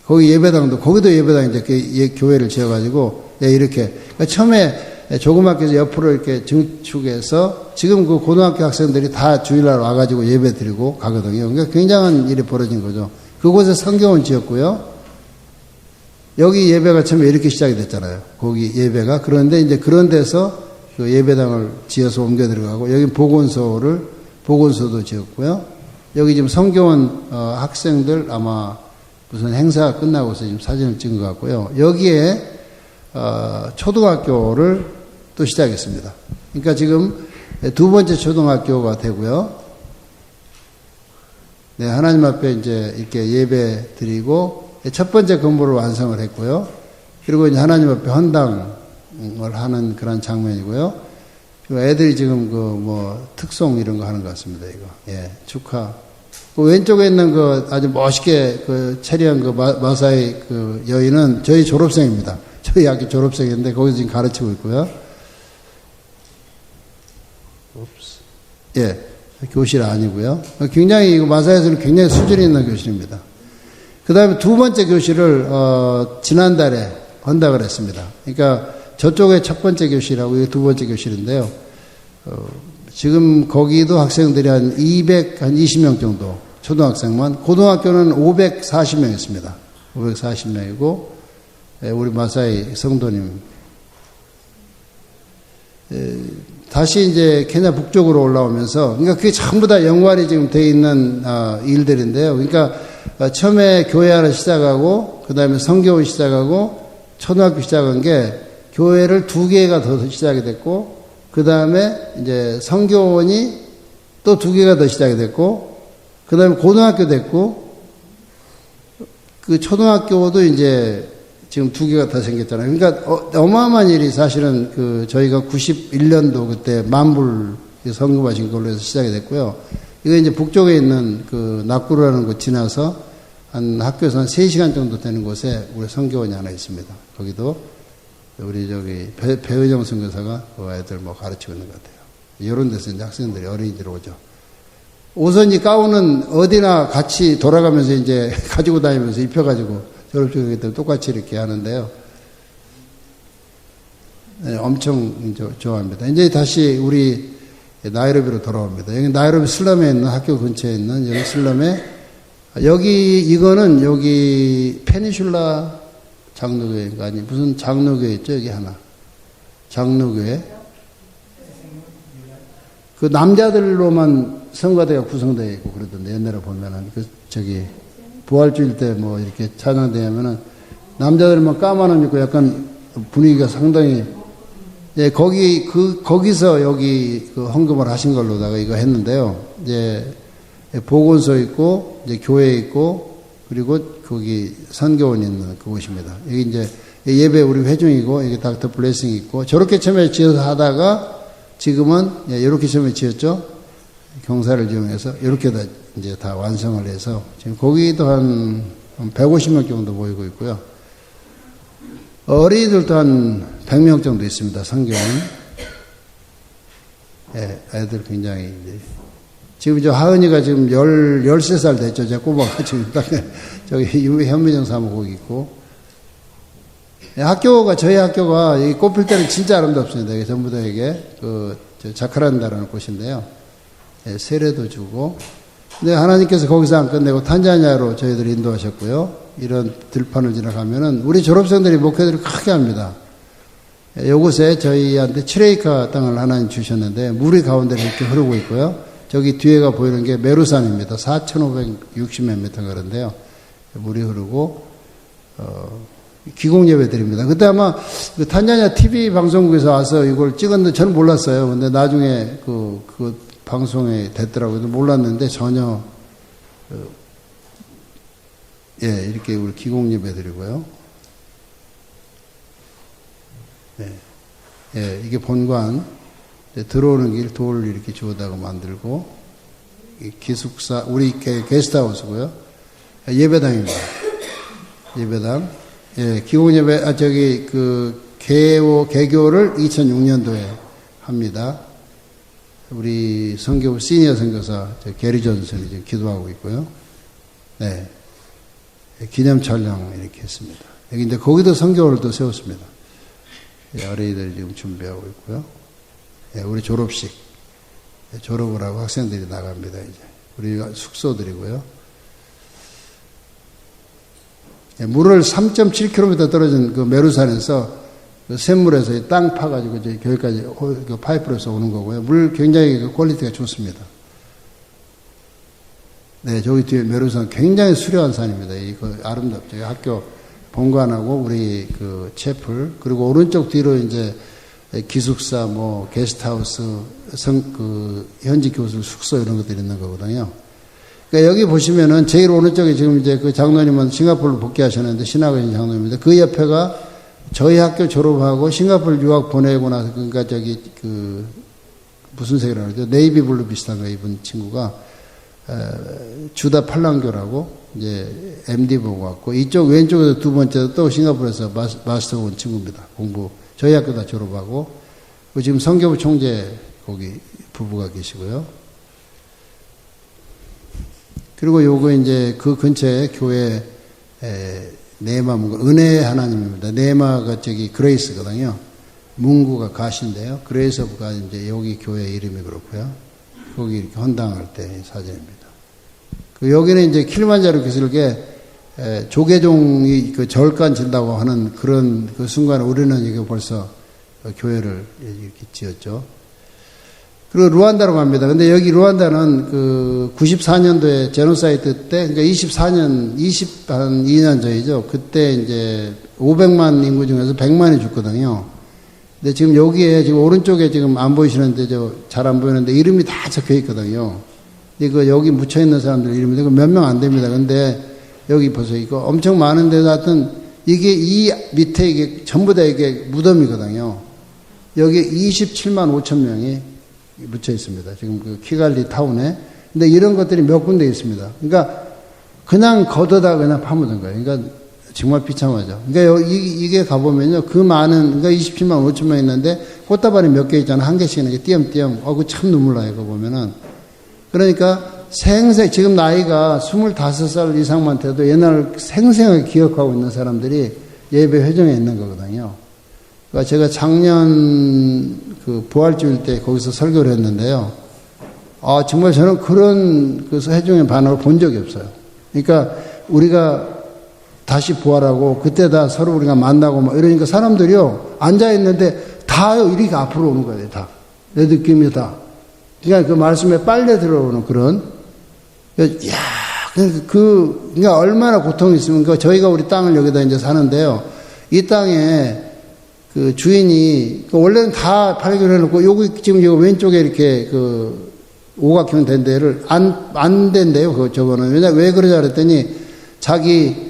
거기 예배당도, 거기도 예배당 이제 교회를 지어가지고, 이렇게. 그러니까 처음에 조그맣게 옆으로 이렇게 증축해서 지금 그 고등학교 학생들이 다 주일날 와가지고 예배 드리고 가거든요. 그러니까 굉장한 일이 벌어진 거죠. 그곳에 성경을 지었고요. 여기 예배가 처음에 이렇게 시작이 됐잖아요. 거기 예배가. 그런데 이제 그런 데서 그 예배당을 지어서 옮겨 들어가고, 여기 보건소도 지었고요. 여기 지금 성교원 학생들 아마 무슨 행사가 끝나고서 지금 사진을 찍은 것 같고요. 여기에 초등학교를 또 시작했습니다. 그러니까 지금 두 번째 초등학교가 되고요. 네, 하나님 앞에 이제 이렇게 예배 드리고 첫 번째 건물을 완성을 했고요. 그리고 이제 하나님 앞에 헌당을 하는 그런 장면이고요. 그리고 애들이 지금 특송 이런 거 하는 것 같습니다. 이거. 예, 축하. 그 왼쪽에 있는 아주 멋있게 체리한 마사이 여인은 저희 졸업생입니다. 저희 학교 졸업생인데 거기서 지금 가르치고 있고요. 예, 교실 아니고요. 굉장히 이거 마사에서는 굉장히 수준이 있는 교실입니다. 그 다음에 두 번째 교실을 지난달에 한다 그랬습니다. 그러니까 저쪽에 첫 번째 교실하고 이게 두 번째 교실인데요. 지금 거기도 학생들이 한 220명 정도, 초등학생만. 고등학교는 540명 있습니다. 540명이고 우리 마사이 성도님 다시 이제 케냐 북쪽으로 올라오면서, 그러니까 그게 전부 다 연관이 지금 되어 있는 일들인데요. 그러니까 처음에 교회 하나 시작하고, 그 다음에 성교원 시작하고, 초등학교 시작한 게 교회를 2개가 더 시작이 됐고, 그 다음에 이제 성교원이 또 2개가 더 시작이 됐고, 그 다음에 고등학교 됐고, 그 초등학교도 이제 지금 2개가 더 생겼잖아요. 그러니까 어마어마한 일이 사실은 저희가 91년도 그때 만불 성급하신 걸로 해서 시작이 됐고요. 이거 이제 북쪽에 있는 낙구루라는 곳 지나서 한 학교에서 한 3시간 정도 되는 곳에 우리 성교원이 하나 있습니다. 거기도 우리 배의정 선교사가 그 아이들 가르치고 있는 것 같아요. 이런 데서 이제 학생들이 어린이들 오죠. 오선지 가운은 어디나 같이 돌아가면서 이제 가지고 다니면서 입혀가지고 졸업식에 똑같이 이렇게 하는데요. 네, 엄청 좋아합니다. 이제 다시 우리 나이로비로 돌아옵니다. 여기 나이로비 슬럼에 있는 학교 근처에 있는 여기 슬럼에 이거는 여기 페니슐라 장로교회가 아니 무슨 장로교회 있죠? 여기 하나 장로교회. 그 남자들로만 성가대가 구성되어 있고 그러던데 옛날에 보면은 부활주일 때 이렇게 찬양되면은 남자들만 까만 옷 입고 약간 분위기가 상당히, 예, 거기서 여기 헌금을 하신 걸로다가 이거 했는데요. 이제 보건소 있고, 이제 교회 있고, 그리고 거기 선교원 있는 그곳입니다. 여기 이제 예배 우리 회중이고, 여기 닥터 블레싱이 있고, 저렇게 처음에 지어서 하다가 지금은, 예, 이렇게 처음에 지었죠. 경사를 이용해서 이렇게 이제 다 완성을 해서 지금 거기도 한 150명 정도 모이고 있고요. 어린이들도 한 100명 정도 있습니다. 성교원. 예, 애들 굉장히 이제 지금 하은이가 지금 13살 됐죠. 제가 꼽아가지고 저기 현미정 사모 거기 있고. 예, 저희 학교가 이 꽃필 때는 진짜 아름답습니다. 이게 전부 다 이게 자카란다라는 곳인데요. 예, 세례도 주고. 근데 하나님께서 거기서 안 끝내고 탄자니아로 저희들 인도하셨고요. 이런 들판을 지나가면은 우리 졸업생들이 목회들을 크게 합니다. 예, 요곳에 저희한테 7에이카 땅을 하나님 주셨는데 물이 가운데 이렇게 흐르고 있고요. 저기 뒤에가 보이는 게 메루산입니다. 4,560몇 미터 그런데요. 물이 흐르고 기공 예배 드립니다. 그때 아마 탄자니아 TV 방송국에서 와서 이걸 찍었는데 저는 몰랐어요. 근데 나중에 그 방송에 됐더라고요. 몰랐는데 전혀 예, 이렇게 우리 기공 예배 드리고요. 예, 예, 이게 본관 들어오는 길 돌 이렇게 주워다가 만들고 기숙사 우리 게스트하우스고요. 예배당입니다. 예배당. 예, 기공 예배 개교를 2006년도에 합니다. 우리 선교부 시니어 선교사 게리 존슨이 지금 기도하고 있고요. 네, 기념 촬영 이렇게 했습니다. 여기 이제 거기도 선교를 또 세웠습니다. 어린이들 지금 준비하고 있고요. 네, 우리 졸업식 졸업을 하고 학생들이 나갑니다. 이제 우리가 숙소들이고요. 네, 물을 3.7km 떨어진 그 메루산에서 샘물에서 땅 파가지고 이제 교회까지 파이프로서 오는 거고요. 물 굉장히 퀄리티가 좋습니다. 네, 저기 뒤에 메루산 굉장히 수려한 산입니다. 이거 아름답죠. 학교 본관하고 우리 채플, 그리고 오른쪽 뒤로 이제 기숙사, 게스트하우스, 현지 교수 숙소 이런 것들이 있는 거거든요. 그러니까 여기 보시면은 제일 오른쪽에 지금 이제 그 장로님은 싱가포르로 복귀하셨는데 신학의 장로님인데 그 옆에가 저희 학교 졸업하고 싱가포르 유학 보내고 나서 그러니까 무슨 색이라고 그러죠? 네이비 블루 비슷한 거 입은 친구가 주다 팔랑교라고 이제 MD 보고 왔고, 이쪽 왼쪽에서 두 번째도 또 싱가포르에서 마스터 온 친구입니다. 공부. 저희 학교 다 졸업하고, 지금 성교부 총재 거기 부부가 계시고요. 그리고 요거 이제 그 근처에 교회 네마 문구, 은혜의 하나님입니다. 네마가 저기 그레이스거든요. 문구가 가시인데요. 그레이스 오브가 이제 여기 교회 이름이 그렇고요. 거기 이렇게 헌당할 때 사진입니다. 여기는 이제 킬만자로 기슭에 조계종이 그 절간 진다고 하는 그런 그 순간에 우리는 이게 벌써 교회를 이렇게 지었죠. 그리고 루안다로 갑니다. 근데 여기 루안다는 그 94년도에 제노사이드 때, 그러니까 22년 전이죠. 그때 이제 500만 인구 중에서 100만이 죽거든요. 근데 지금 여기에 지금 오른쪽에 지금 안 보이시는데 잘 안 보이는데 이름이 다 적혀 있거든요. 이거 여기 묻혀 있는 사람들 이름이 몇 명 안 됩니다. 근데 여기 보세요. 이거 엄청 많은데도 하여튼 이게 이 밑에 이게 전부 다 이게 무덤이거든요. 여기 27만 5천 명이 묻혀 있습니다. 지금 그 키갈리 타운에. 근데 이런 것들이 몇 군데 있습니다. 그러니까 그냥 걷어다 그냥 파묻은 거예요. 그러니까 정말 비참하죠. 그러니까 이게 가보면요. 그 많은, 그러니까 27만 5천 명 있는데 꽃다발이 몇 개 있잖아. 한 개씩 이렇게 띄엄띄엄. 그거 참 눈물 나요. 그거 보면은. 그러니까 지금 나이가 25살 이상만 돼도 옛날 생생하게 기억하고 있는 사람들이 예배 회정에 있는 거거든요. 그러니까 제가 작년 그 부활주일 때 거기서 설교를 했는데요. 정말 저는 그런 그 회중의 반응을 본 적이 없어요. 그러니까 우리가 다시 부활하고 그때 다 서로 우리가 만나고 막 이러니까 사람들이요. 앉아있는데 다 이렇게 앞으로 오는 거예요. 다. 내 느낌이 다. 그러니까 그 말씀에 빨려 들어오는 그런. 그러니까 얼마나 고통이 있으면 저희가 우리 땅을 여기다 이제 사는데요. 이 땅에 그 주인이 원래는 다 팔기로 해놓고 여기 지금 요 왼쪽에 이렇게 그 오각형 된 데를 안 된대요. 저거는 왜 그러자 그랬더니 자기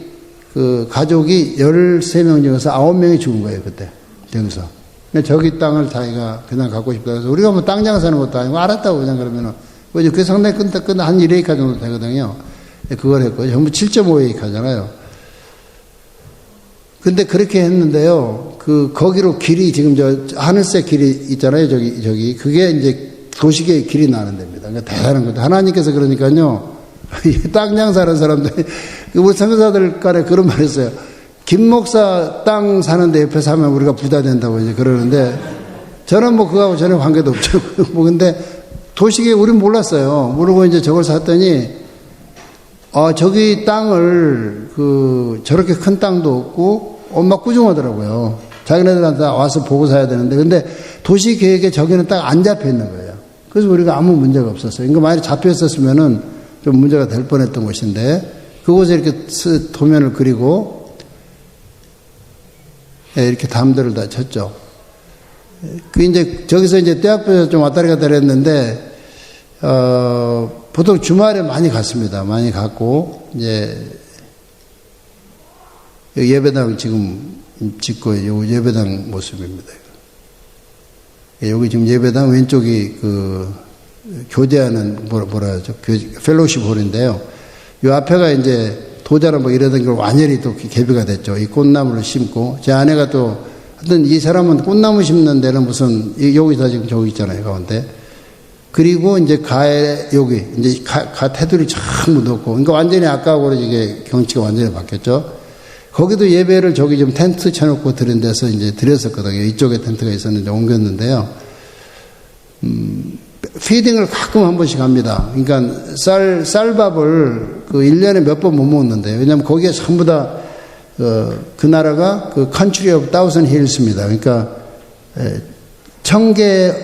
그 가족이 13명 중에서 9명이 죽은 거예요. 그때 여기서. 저기 땅을 자기가 그냥 갖고 싶다 해서 우리가 뭐 땅 장사하는 것도 아니고 알았다고 그냥 그러면은 그게 상당히 끝나 한 1에이카 정도 되거든요. 그걸 했고 전부 7.5에이카 하잖아요. 근데 그렇게 했는데요. 거기로 길이 지금 하늘색 길이 있잖아요. 저기. 그게 이제 도시계의 길이 나는 데입니다. 그러니까 대단한 거죠. 하나님께서 그러니까요. 땅 장사하는 사람들이, 우리 선교사들 간에 그런 말 했어요. 김 목사 땅 사는데 옆에 사면 우리가 부자 된다고 이제 그러는데, 저는 뭐 그거하고 전혀 관계도 없죠. 근데 도시계에 우린 몰랐어요. 모르고 이제 저걸 샀더니, 저기 땅을, 저렇게 큰 땅도 없고, 막 꾸중하더라고요. 자기네들한테 와서 보고 사야 되는데, 근데 도시 계획에 저기는 딱 안 잡혀 있는 거예요. 그래서 우리가 아무 문제가 없었어요. 그러니까 만약에 잡혀 있었으면은 좀 문제가 될 뻔했던 곳인데, 그곳에 이렇게 도면을 그리고, 이렇게 담들을 다 쳤죠. 저기서 이제 대학교에서 좀 왔다리 갔다리 했는데, 보통 주말에 많이 갔습니다. 많이 갔고, 이제, 예배당 지금 짓고, 요 예배당 모습입니다. 여기 지금 예배당 왼쪽이 교제하는, 뭐라 하죠? 펠로십 홀인데요. 요 앞에가 이제 도자라 뭐 이러던 걸 완전히 또 개비가 됐죠. 이 꽃나무를 심고, 제 아내가 또, 하여튼 이 사람은 꽃나무 심는 데는 무슨, 여기다 지금 저기 있잖아요, 가운데. 그리고 이제 여기, 이제 테두리 참 묻었고, 그러니까 완전히 아까하고 이게 경치가 완전히 바뀌었죠. 거기도 예배를 저기 좀 텐트 쳐놓고 드린 데서 이제 드렸었거든요. 이쪽에 텐트가 있었는데 옮겼는데요. 피딩을 가끔 한 번씩 합니다. 그러니까 쌀밥을 1년에 몇 번 못 먹는데요. 왜냐면 거기에 전부 다, 그 나라가 Country of Thousand Hills입니다. 그러니까, 1000개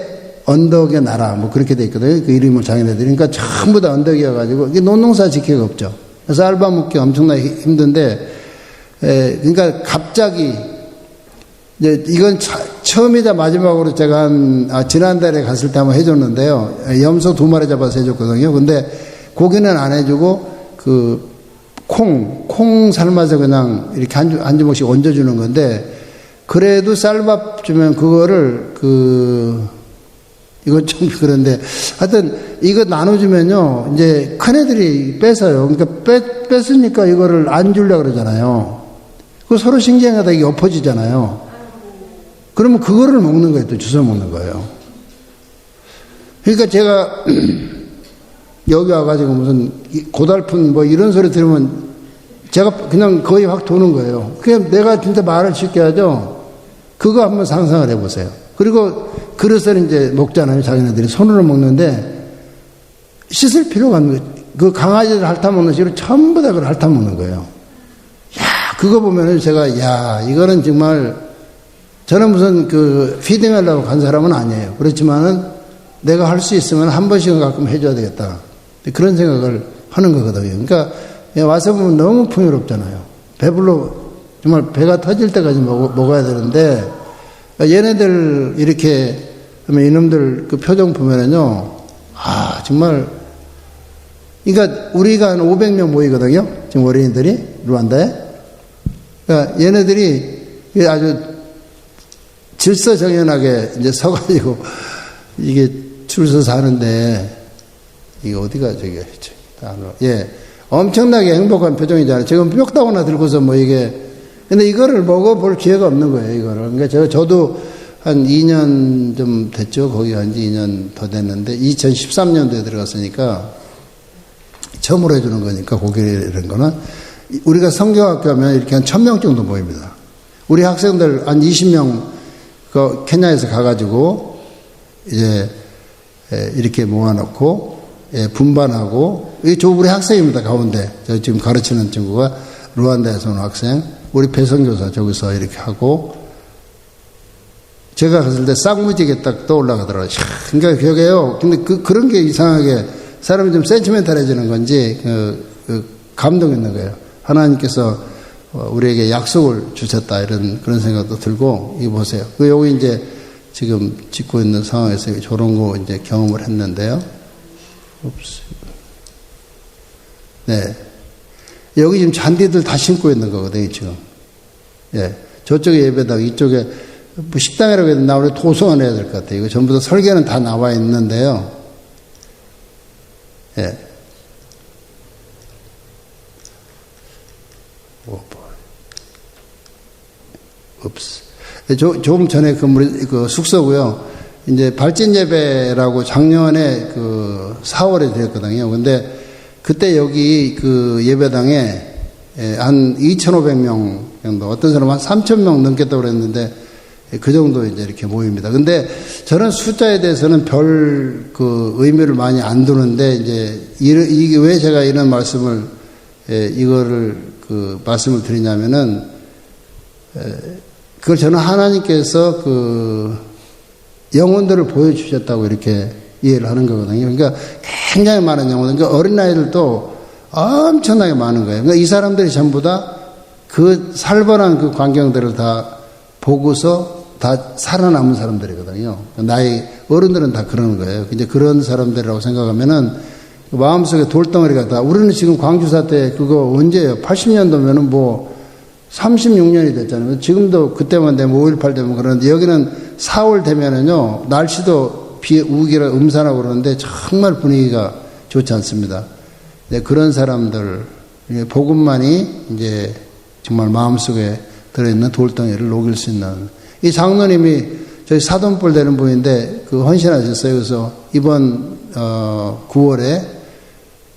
언덕의 나라, 뭐 그렇게 돼 있거든요. 그 이름을 자기네들이. 그러니까 전부 다 언덕이어가지고, 이게 논농사 짓기가 없죠. 쌀밥 먹기 엄청나게 힘든데, 그러니까 갑자기, 이건 처음이자 마지막으로 제가 지난달에 갔을 때 한번 해줬는데요. 염소 2마리 잡아서 해줬거든요. 근데 고기는 안 해주고, 콩 삶아서 그냥 이렇게 한 주먹씩 얹어주는 건데, 그래도 쌀밥 주면 그거를 이건 좀 그런데 하여튼 이거 나눠주면요 이제 큰애들이 뺏어요. 그러니까 뺏으니까 이거를 안 주려고 그러잖아요. 그 서로 신기하다 이게 엎어지잖아요. 그러면 그거를 먹는 거예요. 또 주워 먹는 거예요. 그러니까 제가 여기 와가지고 무슨 고달픈 뭐 이런 소리 들으면 제가 그냥 거의 확 도는 거예요. 그냥 내가 진짜 말을 쉽게 하죠. 그거 한번 상상을 해보세요. 그리고 그릇을 이제 먹잖아요. 자기네들이 손으로 먹는데 씻을 필요가 없는 거예요. 그 강아지들 핥아먹는 식으로 전부 다 그걸 핥아먹는 거예요. 야, 그거 보면은 제가 야, 이거는 정말 저는 무슨 그 피딩하려고 간 사람은 아니에요. 그렇지만은 내가 할 수 있으면 한 번씩은 가끔 해줘야 되겠다. 그런 생각을 하는 거거든요. 그러니까 와서 보면 너무 풍요롭잖아요. 배불러 정말 배가 터질 때까지 먹어야 되는데 얘네들 이렇게 하면 이놈들 그 표정 보면은요, 아 정말 그러니까 우리가 한 500명 모이거든요. 지금 어린이들이 루안다에. 그러니까 얘네들이 아주 질서정연하게 이제 서가지고 이게 줄 서서 하는데 이게 어디가 저기 예 엄청나게 행복한 표정이잖아요. 지금 뼈다구나 들고서 뭐 이게 근데 이거를 먹어볼 기회가 없는 거예요. 이거를 그러니까 저도 한 2년 좀 됐죠. 거기 한 지 2년 더 됐는데 2013년도에 들어갔으니까 처음으로 해주는 거니까 고기를 이런 거는 우리가 성경학교 하면 이렇게 한 1000명 정도 모입니다. 우리 학생들 한 20명 그 케냐에서 가가지고 이제 이렇게 모아놓고 분반하고 이게 우리 학생입니다. 가운데 저 지금 가르치는 친구가 루안다에서 온 학생 우리 배성교사 저기서 이렇게 하고 제가 갔을 때 쌍무지게 딱 떠올라가더라고요. 그러니까 기억해요. 근데 그런 게 이상하게 사람이 좀 센티멘탈해지는 건지 감동이 있는 거예요. 하나님께서 우리에게 약속을 주셨다 이런 그런 생각도 들고 이거 보세요. 여기 이제 지금 짓고 있는 상황에서 저런 거 이제 경험을 했는데요. 네. 여기 지금 잔디들 다 심고 있는 거거든요, 지금. 예. 저쪽에 예배당, 이쪽에 뭐 식당이라고 해도 나오려 도서관 해야 될 것 같아요. 이거 전부 다 설계는 다 나와 있는데요. 예. 조금 전에 그 숙소고요. 이제 발진 예배라고 작년에 그 4월에 드렸거든요. 근데 그때 여기 그 예배당에 한 2,500명 정도, 어떤 사람은 한 3,000명 넘겠다고 그랬는데 그 정도 이제 이렇게 모입니다. 근데 저는 숫자에 대해서는 별 그 의미를 많이 안 두는데 이제 이게 왜 제가 이런 말씀을 이거를 그 말씀을 드리냐면은 그걸 저는 하나님께서 그 영혼들을 보여주셨다고 이렇게 이해를 하는 거거든요. 그러니까 굉장히 많은 영혼들, 그러니까 어린아이들도 엄청나게 많은 거예요. 그러니까 이 사람들이 전부 다 그 살벌한 그 광경들을 다 보고서 다 살아남은 사람들이거든요. 나이, 어른들은 다 그러는 거예요. 이제 그런 사람들이라고 생각하면은 마음속에 돌덩어리가 다, 우리는 지금 광주사 때 그거 언제예요? 80년도면은 뭐 36년이 됐잖아요. 지금도 그때만 되면 5.18 되면 그러는데 여기는 4월 되면은요, 날씨도 우기라 음산하고 그러는데 정말 분위기가 좋지 않습니다. 네, 그런 사람들, 복음만이 이제 정말 마음속에 들어있는 돌덩이를 녹일 수 있는. 이 장로님이 저희 사돈뻘 되는 분인데 그 헌신하셨어요. 그래서 이번 9월에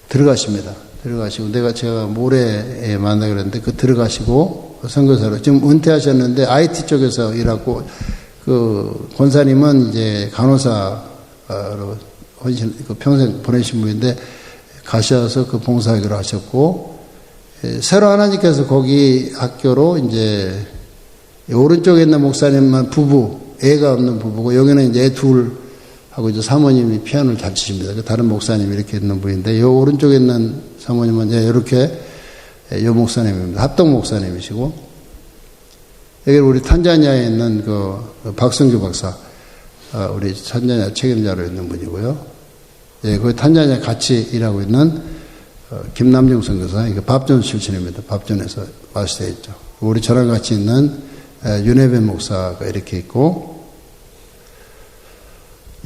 들어가십니다. 들어가시고 제가 모레에 만나기로 했는데 그 들어가시고 선교사로 지금 은퇴하셨는데 IT 쪽에서 일하고 그 권사님은 이제 간호사로 헌신 그 평생 보내신 분인데 가셔서 그 봉사하기로 하셨고 새로 하나님께서 거기 학교로 이제 오른쪽에 있는 목사님만 부부 애가 없는 부부고 여기는 이제 애 둘 하고 이제 사모님이 피아노를 잘 치십니다. 다른 목사님이 이렇게 있는 분인데 요 오른쪽에 있는 사모님은 이제 이렇게 요 목사님입니다. 합동 목사님이시고 여기 우리 탄자니아에 있는 그 박성규 박사 우리 탄자니아 책임자로 있는 분이고요. 예, 거기 탄자니아 같이 일하고 있는 김남정 선교사, 이게 밥전 출신입니다. 밥전에서 마스터에 있죠. 우리 저랑 같이 있는 윤혜배 목사가 이렇게 있고,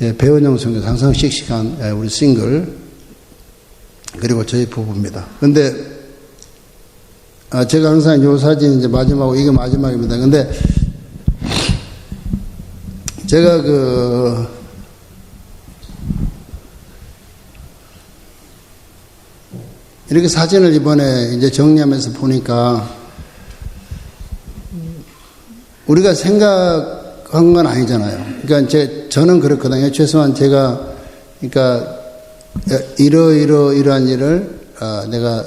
배은영 선교사 항상 씩씩한 우리 싱글, 그리고 저희 부부입니다. 근데 제가 항상 요 사진 이제 마지막으로, 이게 마지막입니다. 근데 제가 이렇게 사진을 이번에 이제 정리하면서 보니까 우리가 생각한 건 아니잖아요. 그러니까 저는 그렇거든요. 최소한 제가, 그러니까 이러한 일을 내가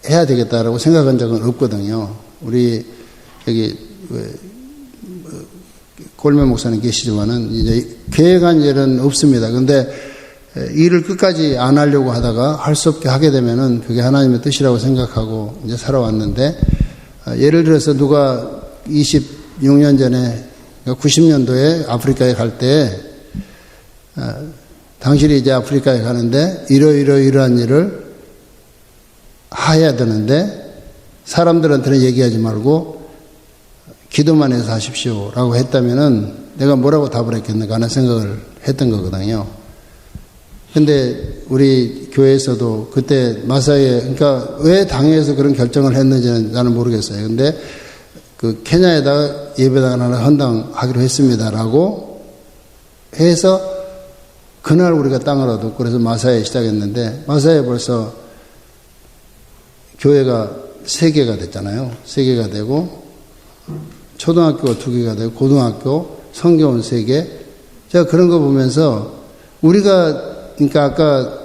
해야 되겠다라고 생각한 적은 없거든요. 우리 여기 골매 목사님 계시지만은 이제 계획한 일은 없습니다. 근데 일을 끝까지 안 하려고 하다가 할 수 없게 하게 되면은 그게 하나님의 뜻이라고 생각하고 이제 살아왔는데, 예를 들어서 누가 26년 전에 90년도에 아프리카에 갈 때 당신이 이제 아프리카에 가는데 이러한 일을 해야 되는데 사람들한테는 얘기하지 말고 기도만 해서 하십시오라고 했다면은 내가 뭐라고 답을 했겠는가 하는 생각을 했던 거거든요. 근데 우리 교회에서도 그때 마사이에, 그러니까 왜 당회에서 그런 결정을 했는지는 나는 모르겠어요. 근데 그 케냐에다가 예배당 하나 헌당하기로 했습니다라고 해서 그날 우리가 땅을 얻었고, 그래서 마사이에 시작했는데, 마사이에 벌써 교회가 3개가 됐잖아요. 3개가 되고, 초등학교가 2개가 되고, 고등학교, 성교원 3개. 제가 그런 거 보면서 우리가, 그러니까 아까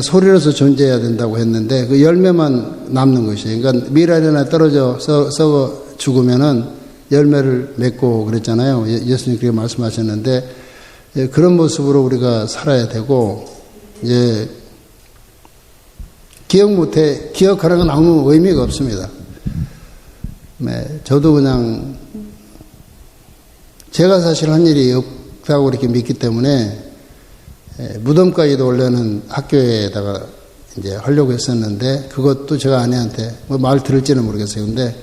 소리로서 존재해야 된다고 했는데 그 열매만 남는 것이에요. 그러니까 밀알이나 떨어져 썩어 죽으면은 열매를 맺고 그랬잖아요. 예수님 그렇게 말씀하셨는데, 그런 모습으로 우리가 살아야 되고, 이제 기억하는 건 아무 의미가 없습니다. 네, 저도 그냥 제가 사실 한 일이 없다고 이렇게 믿기 때문에 무덤까지도 원래는 학교에다가 이제 하려고 했었는데, 그것도 제가 아내한테 뭐 말 들을지는 모르겠어요. 근데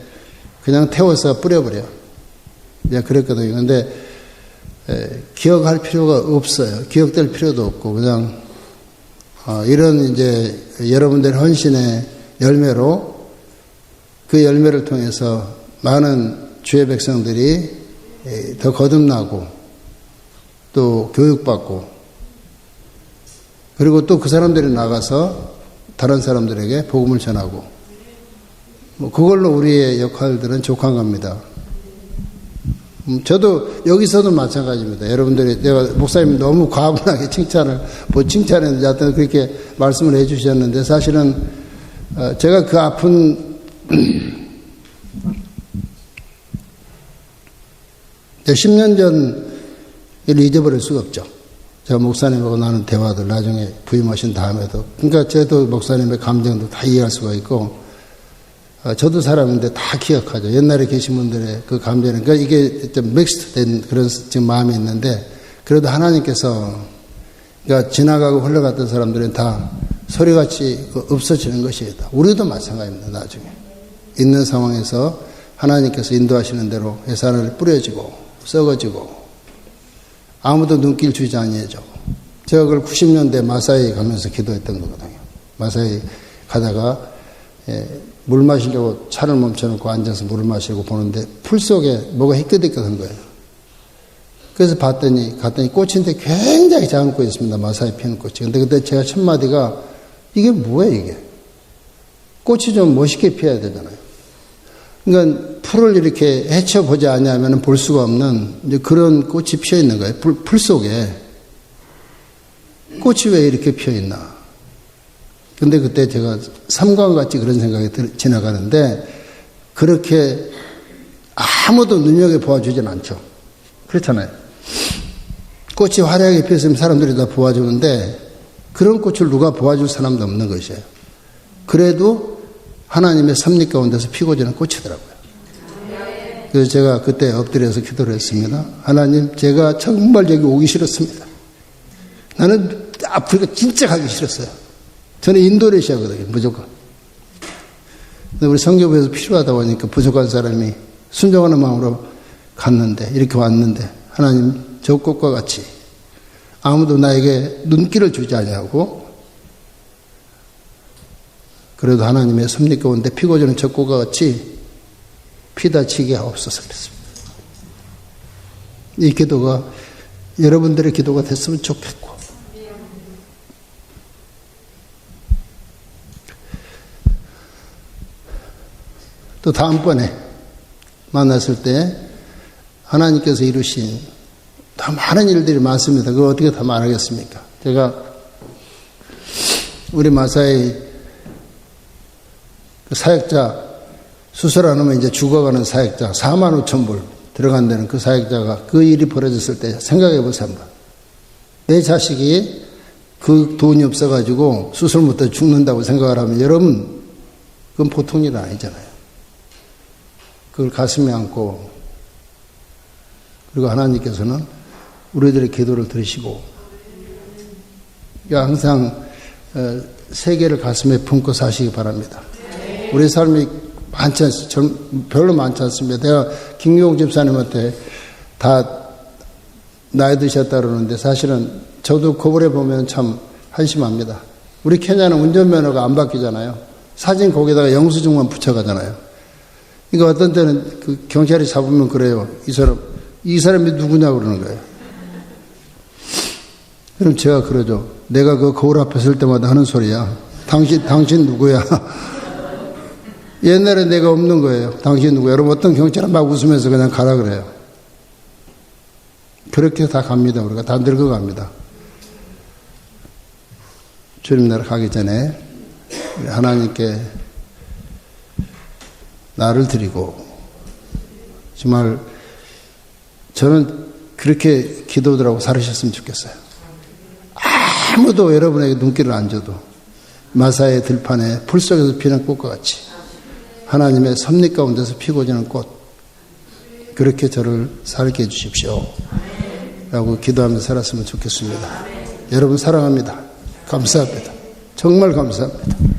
그냥 태워서 뿌려버려. 내가 그랬거든요. 근데 기억할 필요가 없어요. 기억될 필요도 없고, 그냥 이런 이제 여러분들의 헌신의 열매로, 그 열매를 통해서 많은 주의 백성들이 더 거듭나고 또 교육받고, 그리고 또 그 사람들이 나가서 다른 사람들에게 복음을 전하고, 뭐 그걸로 우리의 역할들은 족한 겁니다. 저도 여기서도 마찬가지입니다. 여러분들이, 내가 목사님 너무 과분하게 칭찬했는데 하여튼 그렇게 말씀을 해 주셨는데, 사실은 제가 그 아픈 10년 전을 잊어버릴 수가 없죠. 제가 목사님하고 나눈 대화들 나중에 부임하신 다음에도, 그러니까 저도 목사님의 감정도 다 이해할 수가 있고, 저도 사람인데 다 기억하죠. 옛날에 계신 분들의 그 감정은, 그러니까 이게 좀 믹스드 된 그런 지금 마음이 있는데, 그래도 하나님께서, 그러니까 지나가고 흘러갔던 사람들은 다 소리같이 없어지는 것이다. 우리도 마찬가지입니다. 나중에 있는 상황에서 하나님께서 인도하시는 대로 해산을 뿌려지고 썩어지고 아무도 눈길 주지 아니하죠. 제가 그걸 90년대 마사이 가면서 기도했던 거거든요. 마사이 가다가 물 마시려고 차를 멈춰놓고 앉아서 물을 마시고 보는데 풀 속에 뭐가 희끗희끗한 거예요. 그래서 갔더니 꽃인데 굉장히 작은 꽃이었습니다. 마사이 피는 꽃이. 근데 그때 제가 첫 마디가, 이게 뭐예요 이게? 꽃이 좀 멋있게 피어야 되잖아요. 그러니까 풀을 이렇게 헤쳐보지 않으면 볼 수가 없는 이제 그런 꽃이 피어 있는 거예요. 풀 속에. 꽃이 왜 이렇게 피어 있나? 근데 그때 제가 삼광같이 그런 생각이 지나가는데, 그렇게 아무도 눈여겨보아주진 않죠. 그렇잖아요. 꽃이 화려하게 피었으면 사람들이 다 보아주는데, 그런 꽃을 누가 보아줄 사람도 없는 것이에요. 그래도 하나님의 섭리 가운데서 피고 지는 꽃이더라고요. 그래서 제가 그때 엎드려서 기도를 했습니다. 하나님, 제가 정말 여기 오기 싫었습니다. 나는 아프리카 진짜 가기 싫었어요. 저는 인도네시아거든요, 무조건. 근데 우리 선교부에서 필요하다 보니까 부족한 사람이 순종하는 마음으로 갔는데, 이렇게 왔는데, 하나님, 저 꽃과 같이 아무도 나에게 눈길을 주지 아니하고 그래도 하나님의 섭리 가운데 피고 지는 젖고가 같이 피다치게 하옵소서 그랬습니다. 이 기도가 여러분들의 기도가 됐으면 좋겠고 또 다음번에 만났을 때 하나님께서 이루신 더 많은 일들이 많습니다. 그걸 어떻게 다 말하겠습니까? 제가 우리 마사의 그 사역자 수술 안 하면 이제 죽어가는 사역자 45,000불 들어간다는 그 사역자가 그 일이 벌어졌을 때 생각해 보세요. 내 자식이 그 돈이 없어가지고 수술 못해 죽는다고 생각을 하면 여러분 그건 보통 일 아니잖아요. 그걸 가슴에 안고 그리고 하나님께서는 우리들의 기도를 들으시고 항상 세계를 가슴에 품고 사시기 바랍니다. 우리 삶이 많지 않습니다. 별로 많지 않습니다. 내가 김기용 집사님한테 다 나이 드셨다 그러는데 사실은 저도 거울에 보면 참 한심합니다. 우리 케냐는 운전면허가 안 바뀌잖아요. 사진 거기다가 영수증만 붙여가잖아요. 이거 어떤 때는 그 경찰이 잡으면 그래요. 이 사람이 누구냐 그러는 거예요. 그럼 제가 그러죠. 내가 그 거울 앞에 설 때마다 하는 소리야. 당신 누구야? 옛날에 내가 없는 거예요. 당신 누구야? 여러분 어떤 경찰은 막 웃으면서 그냥 가라 그래요. 그렇게 다 갑니다. 우리가 다 늙어갑니다. 주님 나라 가기 전에 하나님께 나를 드리고 정말 저는 그렇게 기도들하고 살으셨으면 좋겠어요. 아무도 여러분에게 눈길을 안 줘도 마사의 들판에 풀 속에서 피는 꽃과 같이 하나님의 섭리 가운데서 피고 지는 꽃 그렇게 저를 살게 해주십시오 라고 기도하면서 살았으면 좋겠습니다. 여러분 사랑합니다. 감사합니다. 정말 감사합니다.